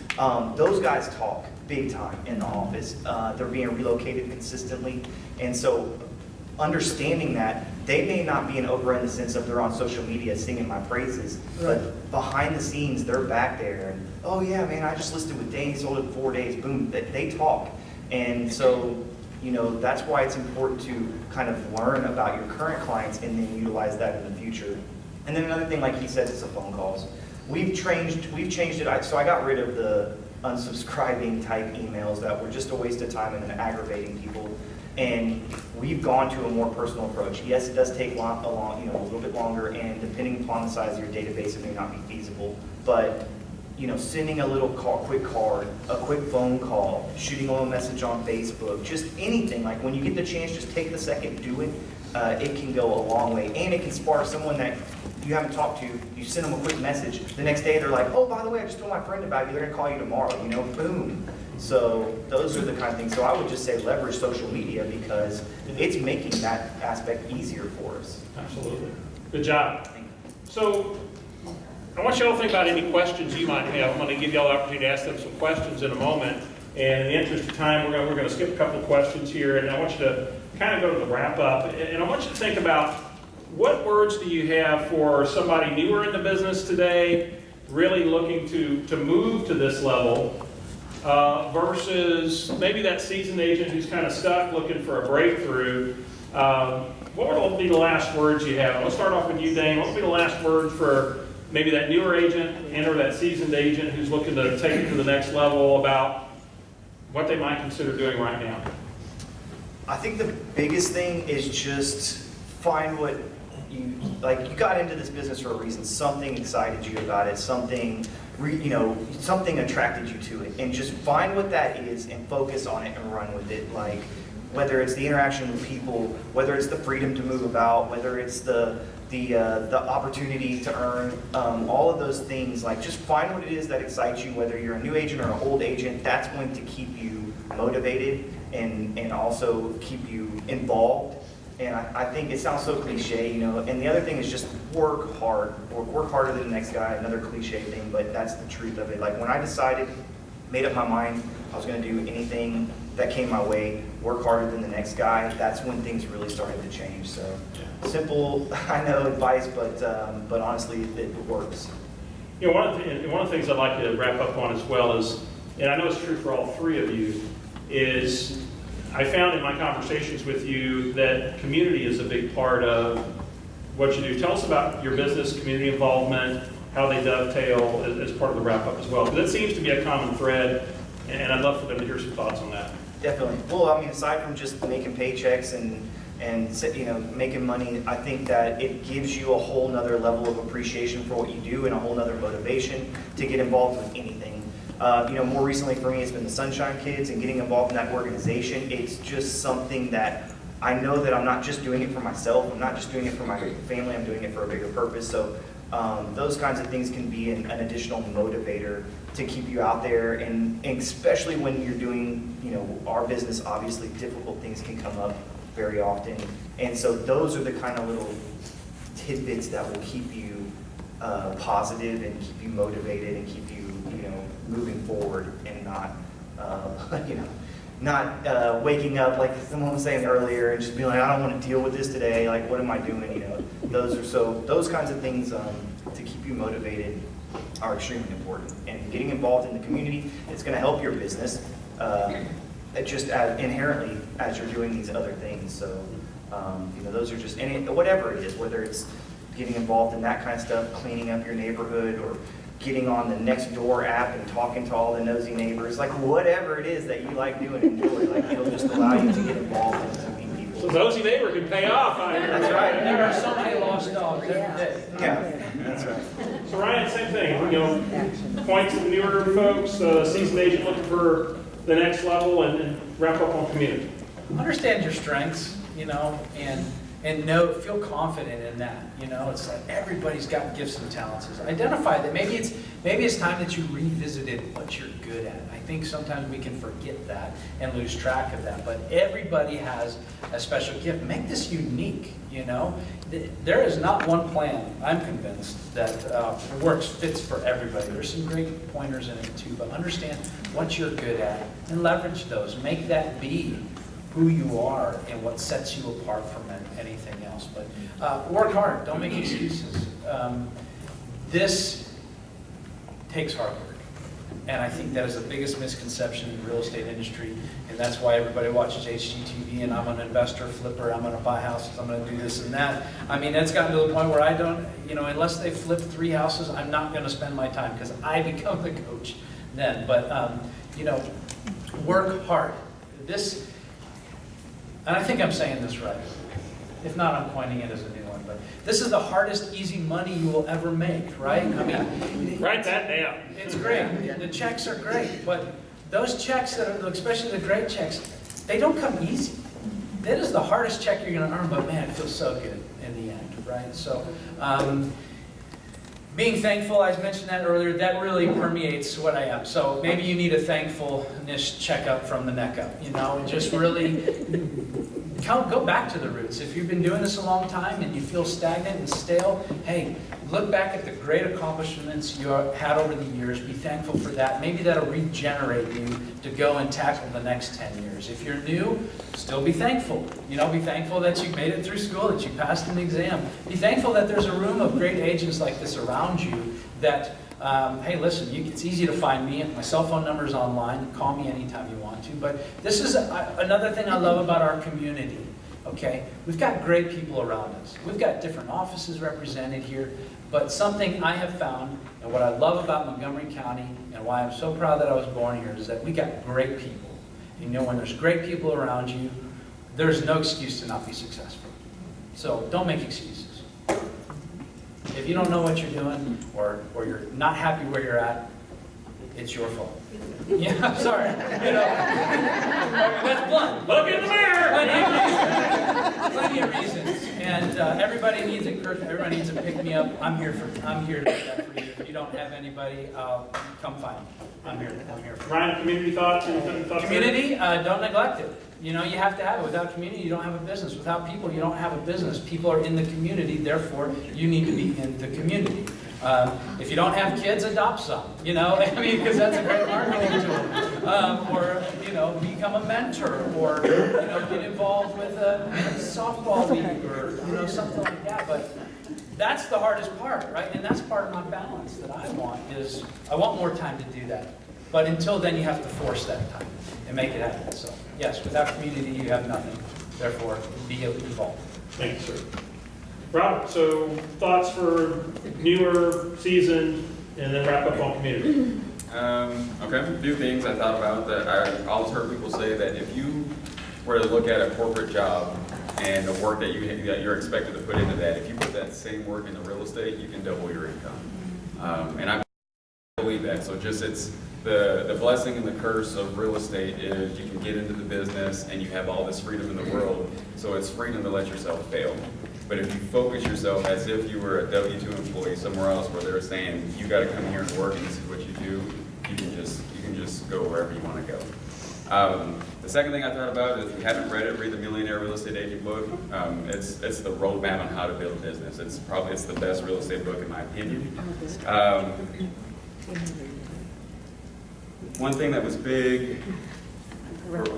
Those guys talk big time in the office. They're being relocated consistently. And so understanding that, they may not be an Oprah in the sense of they're on social media singing my praises, but behind the scenes, they're back there. And, oh yeah, man, I just listed with Dane, sold it in 4 days, boom, they talk. And so, you know, that's why it's important to kind of learn about your current clients and then utilize that in the future. And then another thing, like he says, is the phone calls. We've changed it. So I got rid of the unsubscribing type emails that were just a waste of time and aggravating people. And we've gone to a more personal approach. Yes, it does take a little bit longer, and depending upon the size of your database, it may not be feasible. But sending a little quick card, a quick phone call, shooting them a message on Facebook, just anything. Like when you get the chance, just take the second, do it. It can go a long way, and it can spark someone that you haven't talked to. You send them a quick message. The next day, they're like, "Oh, by the way, I just told my friend about you. They're gonna call you tomorrow." Boom. So those are the kind of things. So I would just say leverage social media because it's making that aspect easier for us. Absolutely. Good job. So I want you all to think about any questions you might have. I'm going to give you all the opportunity to ask them some questions in a moment. And in the interest of time, we're going to skip a couple of questions here. And I want you to kind of go to the wrap up. And I want you to think about what words do you have for somebody newer in the business today, really looking to move to this level, versus maybe that seasoned agent who's kind of stuck looking for a breakthrough. What would be the last words you have? Let's start off with you, Dane. What would be the last word for maybe that newer agent and or that seasoned agent who's looking to take it to the next level about what they might consider doing right now? I think the biggest thing is just find what you got into this business for a reason. Something excited you about it, something attracted you to it, and just find what that is and focus on it and run with it. Like whether it's the interaction with people, whether it's the freedom to move about, whether it's the opportunity to earn, all of those things. Like just find what it is that excites you, whether you're a new agent or an old agent. That's going to keep you motivated and also keep you involved. And I think it sounds so cliche, and the other thing is just work hard, or work harder than the next guy, another cliche thing, but that's the truth of it. Like when I made up my mind I was going to do anything that came my way, work harder than the next guy, that's when things really started to change. So simple, I know, advice, but honestly, it works. One of the things I'd like to wrap up on as well is, and I know it's true for all three of you, is I found in my conversations with you that community is a big part of what you do. Tell us about your business, community involvement, how they dovetail as part of the wrap-up as well. Because that seems to be a common thread, and I'd love for them to hear some thoughts on that. Definitely. Well, I mean, aside from just making paychecks and making money, I think that it gives you a whole nother level of appreciation for what you do and a whole nother motivation to get involved with anything. More recently for me, it's been the Sunshine Kids and getting involved in that organization. It's just something that I know that I'm not just doing it for myself. I'm not just doing it for my family. I'm doing it for a bigger purpose. So those kinds of things can be an additional motivator to keep you out there. And especially when you're doing, our business, obviously difficult things can come up very often. And so those are the kind of little tidbits that will keep you positive and keep you motivated and keep you, moving forward and not waking up like someone was saying earlier and just being like, I don't want to deal with this today. Like, what am I doing? Those kinds of things to keep you motivated are extremely important. And getting involved in the community, it's going to help your business just inherently as you're doing these other things. So, those are just whatever it is, whether it's getting involved in that kind of stuff, cleaning up your neighborhood, or getting on the Nextdoor app and talking to all the nosy neighbors, like whatever it is that you like doing and enjoy, like it'll just allow you to get involved and to meet people. So nosy neighbor can pay off. That's right. There are so many lost dogs every day. Yeah, that's right. So Ryan, same thing. Points to the newer folks, seasoned agent looking for the next level, and wrap up on community. Understand your strengths, and feel confident in that. It's like everybody's got gifts and talents. Identify that. Maybe it's time that you revisited what you're good at. I think sometimes we can forget that and lose track of that. But everybody has a special gift. Make this unique. There is not one plan, I'm convinced, that fits for everybody. There's some great pointers in it too, but understand what you're good at and leverage those. Make that be who you are and what sets you apart from anything else. But work hard, don't make excuses. This takes hard work. And I think that is the biggest misconception in the real estate industry. And that's why everybody watches HGTV and I'm an investor flipper, I'm going to buy houses, I'm going to do this and that. I mean, it's gotten to the point where I don't, unless they flip 3 houses, I'm not going to spend my time because I become the coach then. But, work hard. And I think I'm saying this right. If not, I'm coining it as a new one. but this is the hardest easy money you will ever make, right? I mean, Write that down. it's great. The checks are great, but those checks that are, especially the great checks, they don't come easy. That is the hardest check you're going to earn, but man, it feels so good in the end, right? So, being thankful, I mentioned that earlier, that really permeates what I am. So maybe you need a thankfulness checkup from the neck up, you know, and just really go back to the roots. If you've been doing this a long time and you feel stagnant and stale, hey, look back at the great accomplishments you had over the years. Be thankful for that. Maybe that'll regenerate you to go and tackle the next 10 years. If you're new, still be thankful. You know, be thankful that you made it through school, that you passed an exam. Be thankful that there's a room of great agents like this around you that, hey, listen, it's easy to find me. My cell phone number is online. Call me anytime you want to. But this is another thing I love about our community. Okay, we've got great people around us. We've got different offices represented here, but something I have found, and what I love about Montgomery County, and why I'm so proud that I was born here, is that we got great people. You know, when there's great people around you, there's no excuse to not be successful. So don't make excuses. If you don't know what you're doing, or you're not happy where you're at, it's your fault. Yeah, I'm sorry. You know, that's blunt. Look in the mirror. Plenty of reasons, and everybody needs encouragement. Everybody needs to pick me up. I'm here to do that for you. If you don't have anybody, come find me. I'm here for you. Ryan, community thoughts? Community, don't neglect it. You know, you have to have it. Without community, you don't have a business. Without people, you don't have a business. People are in the community, therefore, you need to be in the community. If you don't have kids, adopt some, you know, I mean, because that's a great marketing tool. Or, you know, become a mentor, or, you know, get involved with a softball league, or, you know, something like that. But that's the hardest part, right? And that's part of my balance that I want, is I want more time to do that. But until then, you have to force that time and make it happen. So, yes, without community, you have nothing. Therefore, be involved. Thank you, sir. Robert, so thoughts for newer, seasoned, and then wrap up on community. Okay, a few things I thought about that I always heard people say that if you were to look at a corporate job and the work that you're expected to put into that, if you put that same work into real estate, you can double your income. And I believe that. So just it's the blessing and the curse of real estate is you can get into the business and you have all this freedom in the world. So it's freedom to let yourself fail. But if you focus yourself as if you were a W-2 employee somewhere else where they're saying, you got to come here and work and this is what you do, you can just go wherever you want to go. The second thing I thought about is, if you haven't read it, read the Millionaire Real Estate Agent book. It's the roadmap on how to build a business. It's the best real estate book in my opinion. One thing that was big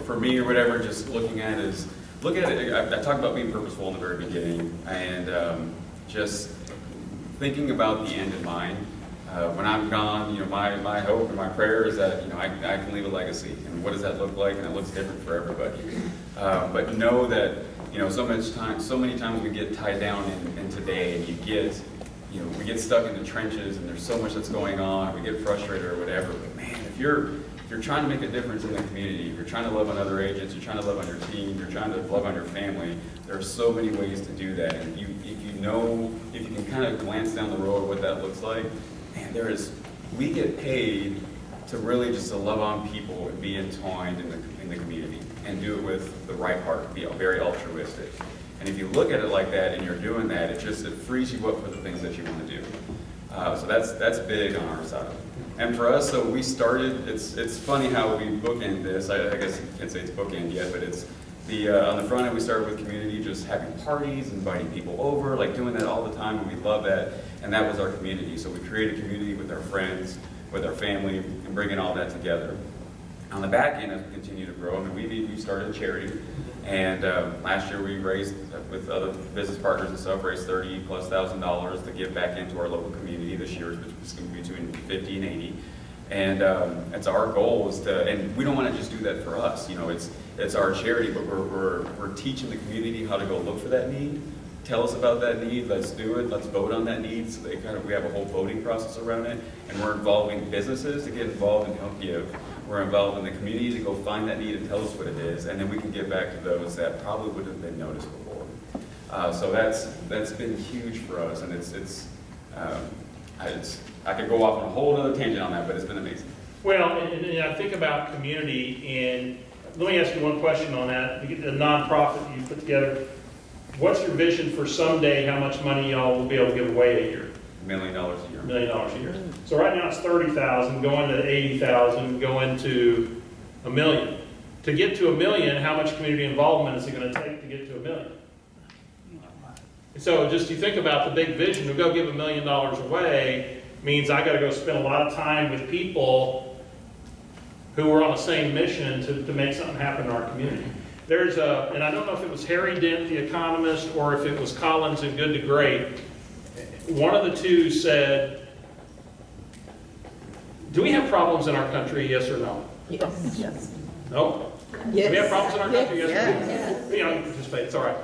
for me or whatever, just looking at is, look at it, I talked about being purposeful in the very beginning, and just thinking about the end in mind. When I'm gone, you know, my hope and my prayer is that, you know, I can leave a legacy. And what does that look like? And it looks different for everybody. But know that, you know, so many times we get tied down in today, and we get stuck in the trenches, and there's so much that's going on, we get frustrated or whatever. But man, if you're trying to make a difference in the community, if you're trying to love on other agents, you're trying to love on your team, you're trying to love on your family, there are so many ways to do that. And if you can kind of glance down the road what that looks like, man, we get paid to really just to love on people and be entwined in the community and do it with the right heart, be very altruistic. And if you look at it like that and you're doing that, it frees you up for the things that you want to do. So that's big on our side. And for us, so we started, it's funny how we bookend this. I guess you can't say it's bookend yet, but it's on the front end, we started with community, just having parties, inviting people over, like doing that all the time, and we love that. And that was our community. So we created a community with our friends, with our family, and bringing all that together. On the back end, as we continue to grow, I mean, we started a charity. And last year we raised, with other business partners and stuff, raised $30,000+ to give back into our local community. This year it's going to be between 50 and 80. And it's our goal is and we don't want to just do that for us. You know, it's our charity, but we're teaching the community how to go look for that need. Tell us about that need, let's do it, let's vote on that need. So we have a whole voting process around it. And we're involving businesses to get involved and help give. We're involved in the community to go find that need and tell us what it is, and then we can give back to those that probably would have been noticed before. So that's been huge for us, and I could go off on a whole other tangent on that, but it's been amazing. Well, and I think about community, and let me ask you one question on that. You get the nonprofit you put together. What's your vision for someday how much money y'all will be able to give away a year? $1 million a year. $1 million a year. So right now it's 30,000, going to 80,000, going to $1 million. To get to $1 million, how much community involvement is it going to take to get to $1 million? So just you think about the big vision, to go give $1 million away means I got to go spend a lot of time with people who are on the same mission to make something happen in our community. There's and I don't know if it was Harry Dent, the economist, or if it was Collins in Good to Great. One of the two said, do we have problems in our country, yes or no? Yes. No? Yes. Do we have problems in our country, yes or no? Yes. You don't participate, it's all right.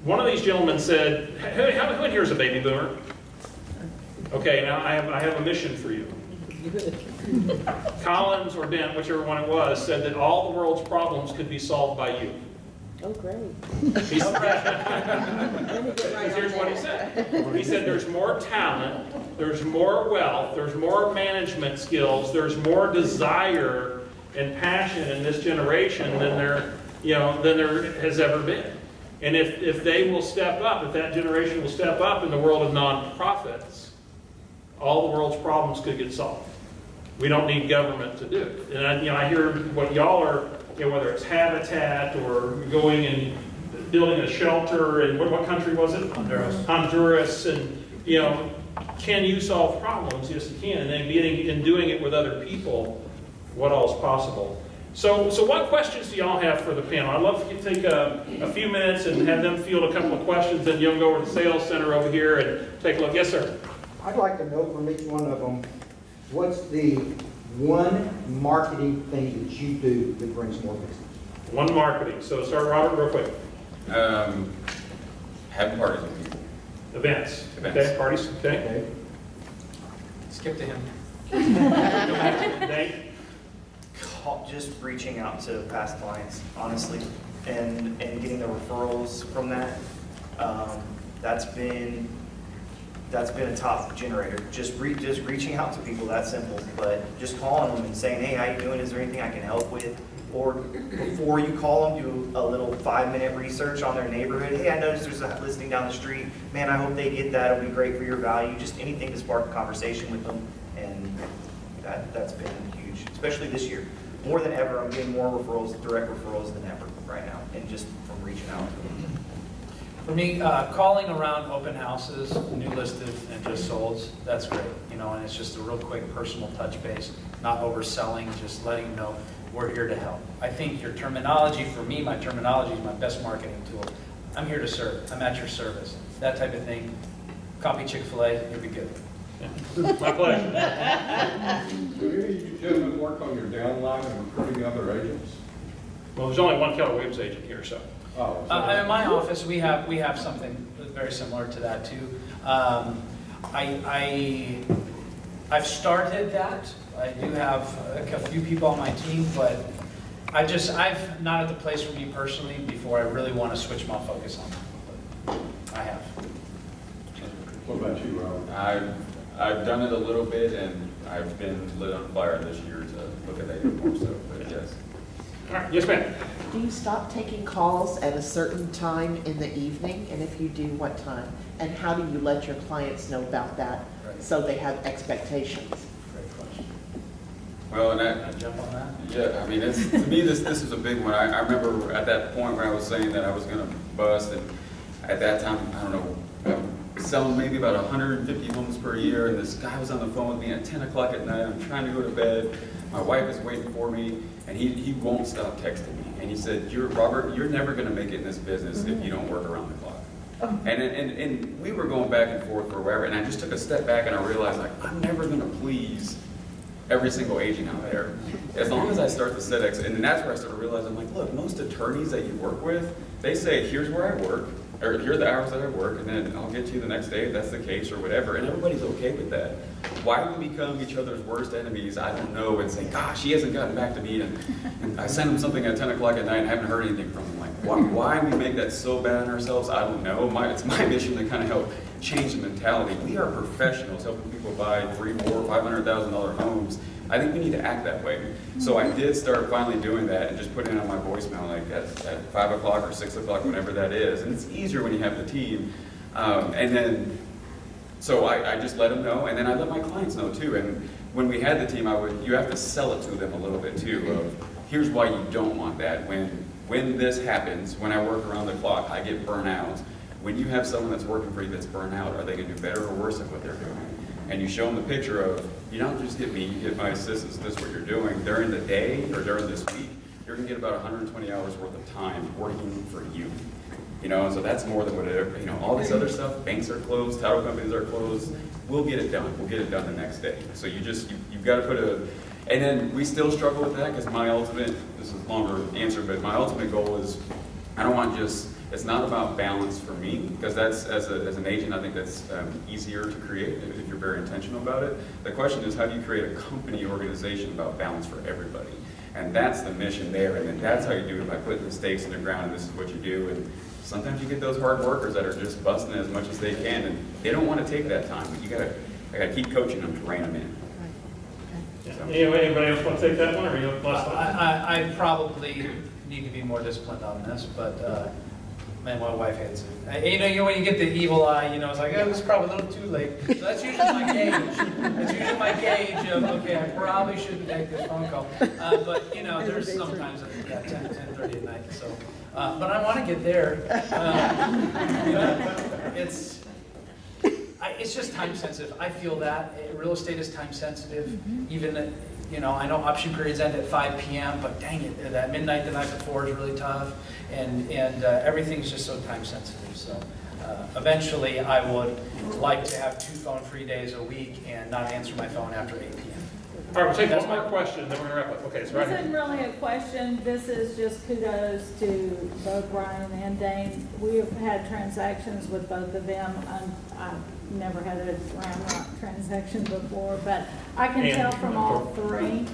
One of these gentlemen said, who in here is a baby boomer? Okay, now I have a mission for you. Collins or Dent, whichever one it was, said that all the world's problems could be solved by you. Oh, great. He said, Let me get right here's on what he that. said. He said there's more talent, there's more wealth, there's more management skills, there's more desire and passion in this generation than there has ever been. And if they will step up, if that generation will step up in the world of nonprofits, all the world's problems could get solved. We don't need government to do it. And I hear what y'all are, whether it's Habitat or going and building a shelter, and what country was it? Honduras, and can you solve problems? Yes, you can. And then doing it with other people, what all is possible. So what questions do y'all have for the panel? I'd love to take a few minutes and have them field a couple of questions, then you'll go over to the sales center over here and take a look. Yes, sir. I'd like to know from each one of them, what's the one marketing thing that you do that brings more business? One marketing. So start, Robert, real quick. Have parties with people. Events. Events. Okay, parties. Okay. Okay. Skip to him. Nate? Just reaching out to past clients, honestly, and getting the referrals from that. That's been a top generator. Just reaching out to people, that simple. But just calling them and saying, hey, how you doing? Is there anything I can help with? Or before you call them, do a little 5-minute research on their neighborhood. Hey, I noticed there's a listing down the street. Man, I hope they get that. It'll be great for your value. Just anything to spark a conversation with them. And that's been huge, especially this year. More than ever, I'm getting more referrals, direct referrals than ever right now, and just from reaching out to them. For me, calling around open houses, new listed and just solds, that's great. And it's just a real quick personal touch base, not overselling, just letting them know we're here to help. I think your terminology, for me, my terminology is my best marketing tool. I'm here to serve. I'm at your service. That type of thing. Copy Chick-fil-A, you'll be good. My pleasure. Do any of you gentlemen work on your downline and recruiting other agents? Well, there's only one Keller Williams agent here, so. Oh, In my office, we have something very similar to that too. I've started that. I do have a few people on my team, but I've not at the place for me personally before I really want to switch my focus on that. But I have. What about you, Robert? I've done it a little bit, and I've been lit on fire this year to look at that more so, but yes. All right, yes, ma'am. Do you stop taking calls at a certain time in the evening? And if you do, what time? And how do you let your clients know about that so they have expectations? Great question. Well, and Can I jump on that? yeah, I mean, to me, this is a big one. I remember at that point where I was saying that I was going to bust, and at that time, I don't know, selling maybe about 150 homes per year, and this guy was on the phone with me at 10 o'clock at night. I'm trying to go to bed. My wife is waiting for me, and he won't stop texting me. And he said, Robert, you're never going to make it in this business if you don't work around the clock. And we were going back and forth for whatever, and I just took a step back and I realized, like, I'm never going to please every single agent out there. As long as I start to set and that's where I started realizing, like, look, most attorneys that you work with, they say, here's where I work, or here are the hours that I work, and then I'll get to you the next day if that's the case or whatever, and everybody's okay with that. why we become each other's worst enemies, I don't know, and say, gosh, he hasn't gotten back to me, and I sent him something at 10 o'clock at night and I haven't heard anything from him. Like, why we make that so bad on ourselves, I don't know. It's my mission to kind of help change the mentality. We are professionals helping people buy $300,000, $400,000, $500,000 homes. I think we need to act that way. So I did start finally doing that and just putting it on my voicemail like at 5 o'clock or 6 o'clock, whenever that is. And it's easier when you have the team. So I just let them know, and then I let my clients know too. And when we had the team, you have to sell it to them a little bit too of, here's why you don't want that. When this happens, when I work around the clock, I get burnt out. When you have someone that's working for you that's burnt out, are they gonna do better or worse at what they're doing? And you show them the picture of, you don't just get me, you get my assistants, this is what you're doing. During the day or during this week, you're gonna get about 120 hours worth of time working for you. And so that's more than whatever, all this other stuff, banks are closed, title companies are closed, we'll get it done. We'll get it done the next day. So you've got to put and then we still struggle with that because this is a longer answer, but my ultimate goal is, I don't want it's not about balance for me, because that's, as an agent, I think that's easier to create if you're very intentional about it. The question is, how do you create a company organization about balance for everybody? And that's the mission there, and then that's how you do it, by putting the stakes in the ground, and this is what you do. And sometimes you get those hard workers that are just busting as much as they can, and they don't want to take that time, but I gotta keep coaching them to rein them in. So. Anybody else want to take that one, or you last one? I probably need to be more disciplined on this, but man, my wife hates it. When you get the evil eye, it's like, oh, this is probably a little too late. So that's usually my gauge. That's usually my gauge of, okay, I probably shouldn't take this phone call. But there's sometimes at 10:30 at night. So, but I want to get there. It's just time sensitive. I feel that real estate is time sensitive. Even I know option periods end at 5 p.m., but dang it, that midnight the night before is really tough, and everything's just so time sensitive. So eventually, I would like to have 2 phone-free days a week and not answer my phone after 8 p.m. All right, we'll take one more question, then we're going to wrap up. Okay, so right This here. isn't really a question. This is just kudos to both Brian and Dane. We have had transactions with both of them. I've never had a round transaction before, but I can tell from all three,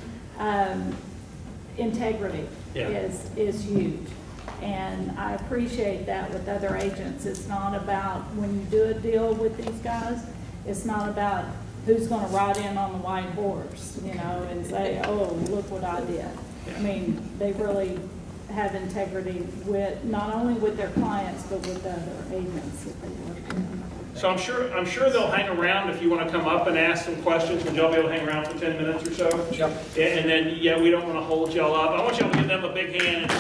integrity is huge. And I appreciate that with other agents. It's not about, when you do a deal with these guys, it's not about who's going to ride in on the white horse, and say, oh, look what I did. I mean, they really have integrity not only with their clients, but with the other agents that they work with. So I'm sure they'll hang around if you want to come up and ask some questions. Would y'all be able to hang around for 10 minutes or so? Yep. And then, we don't want to hold y'all up. I want y'all to give them a big hand.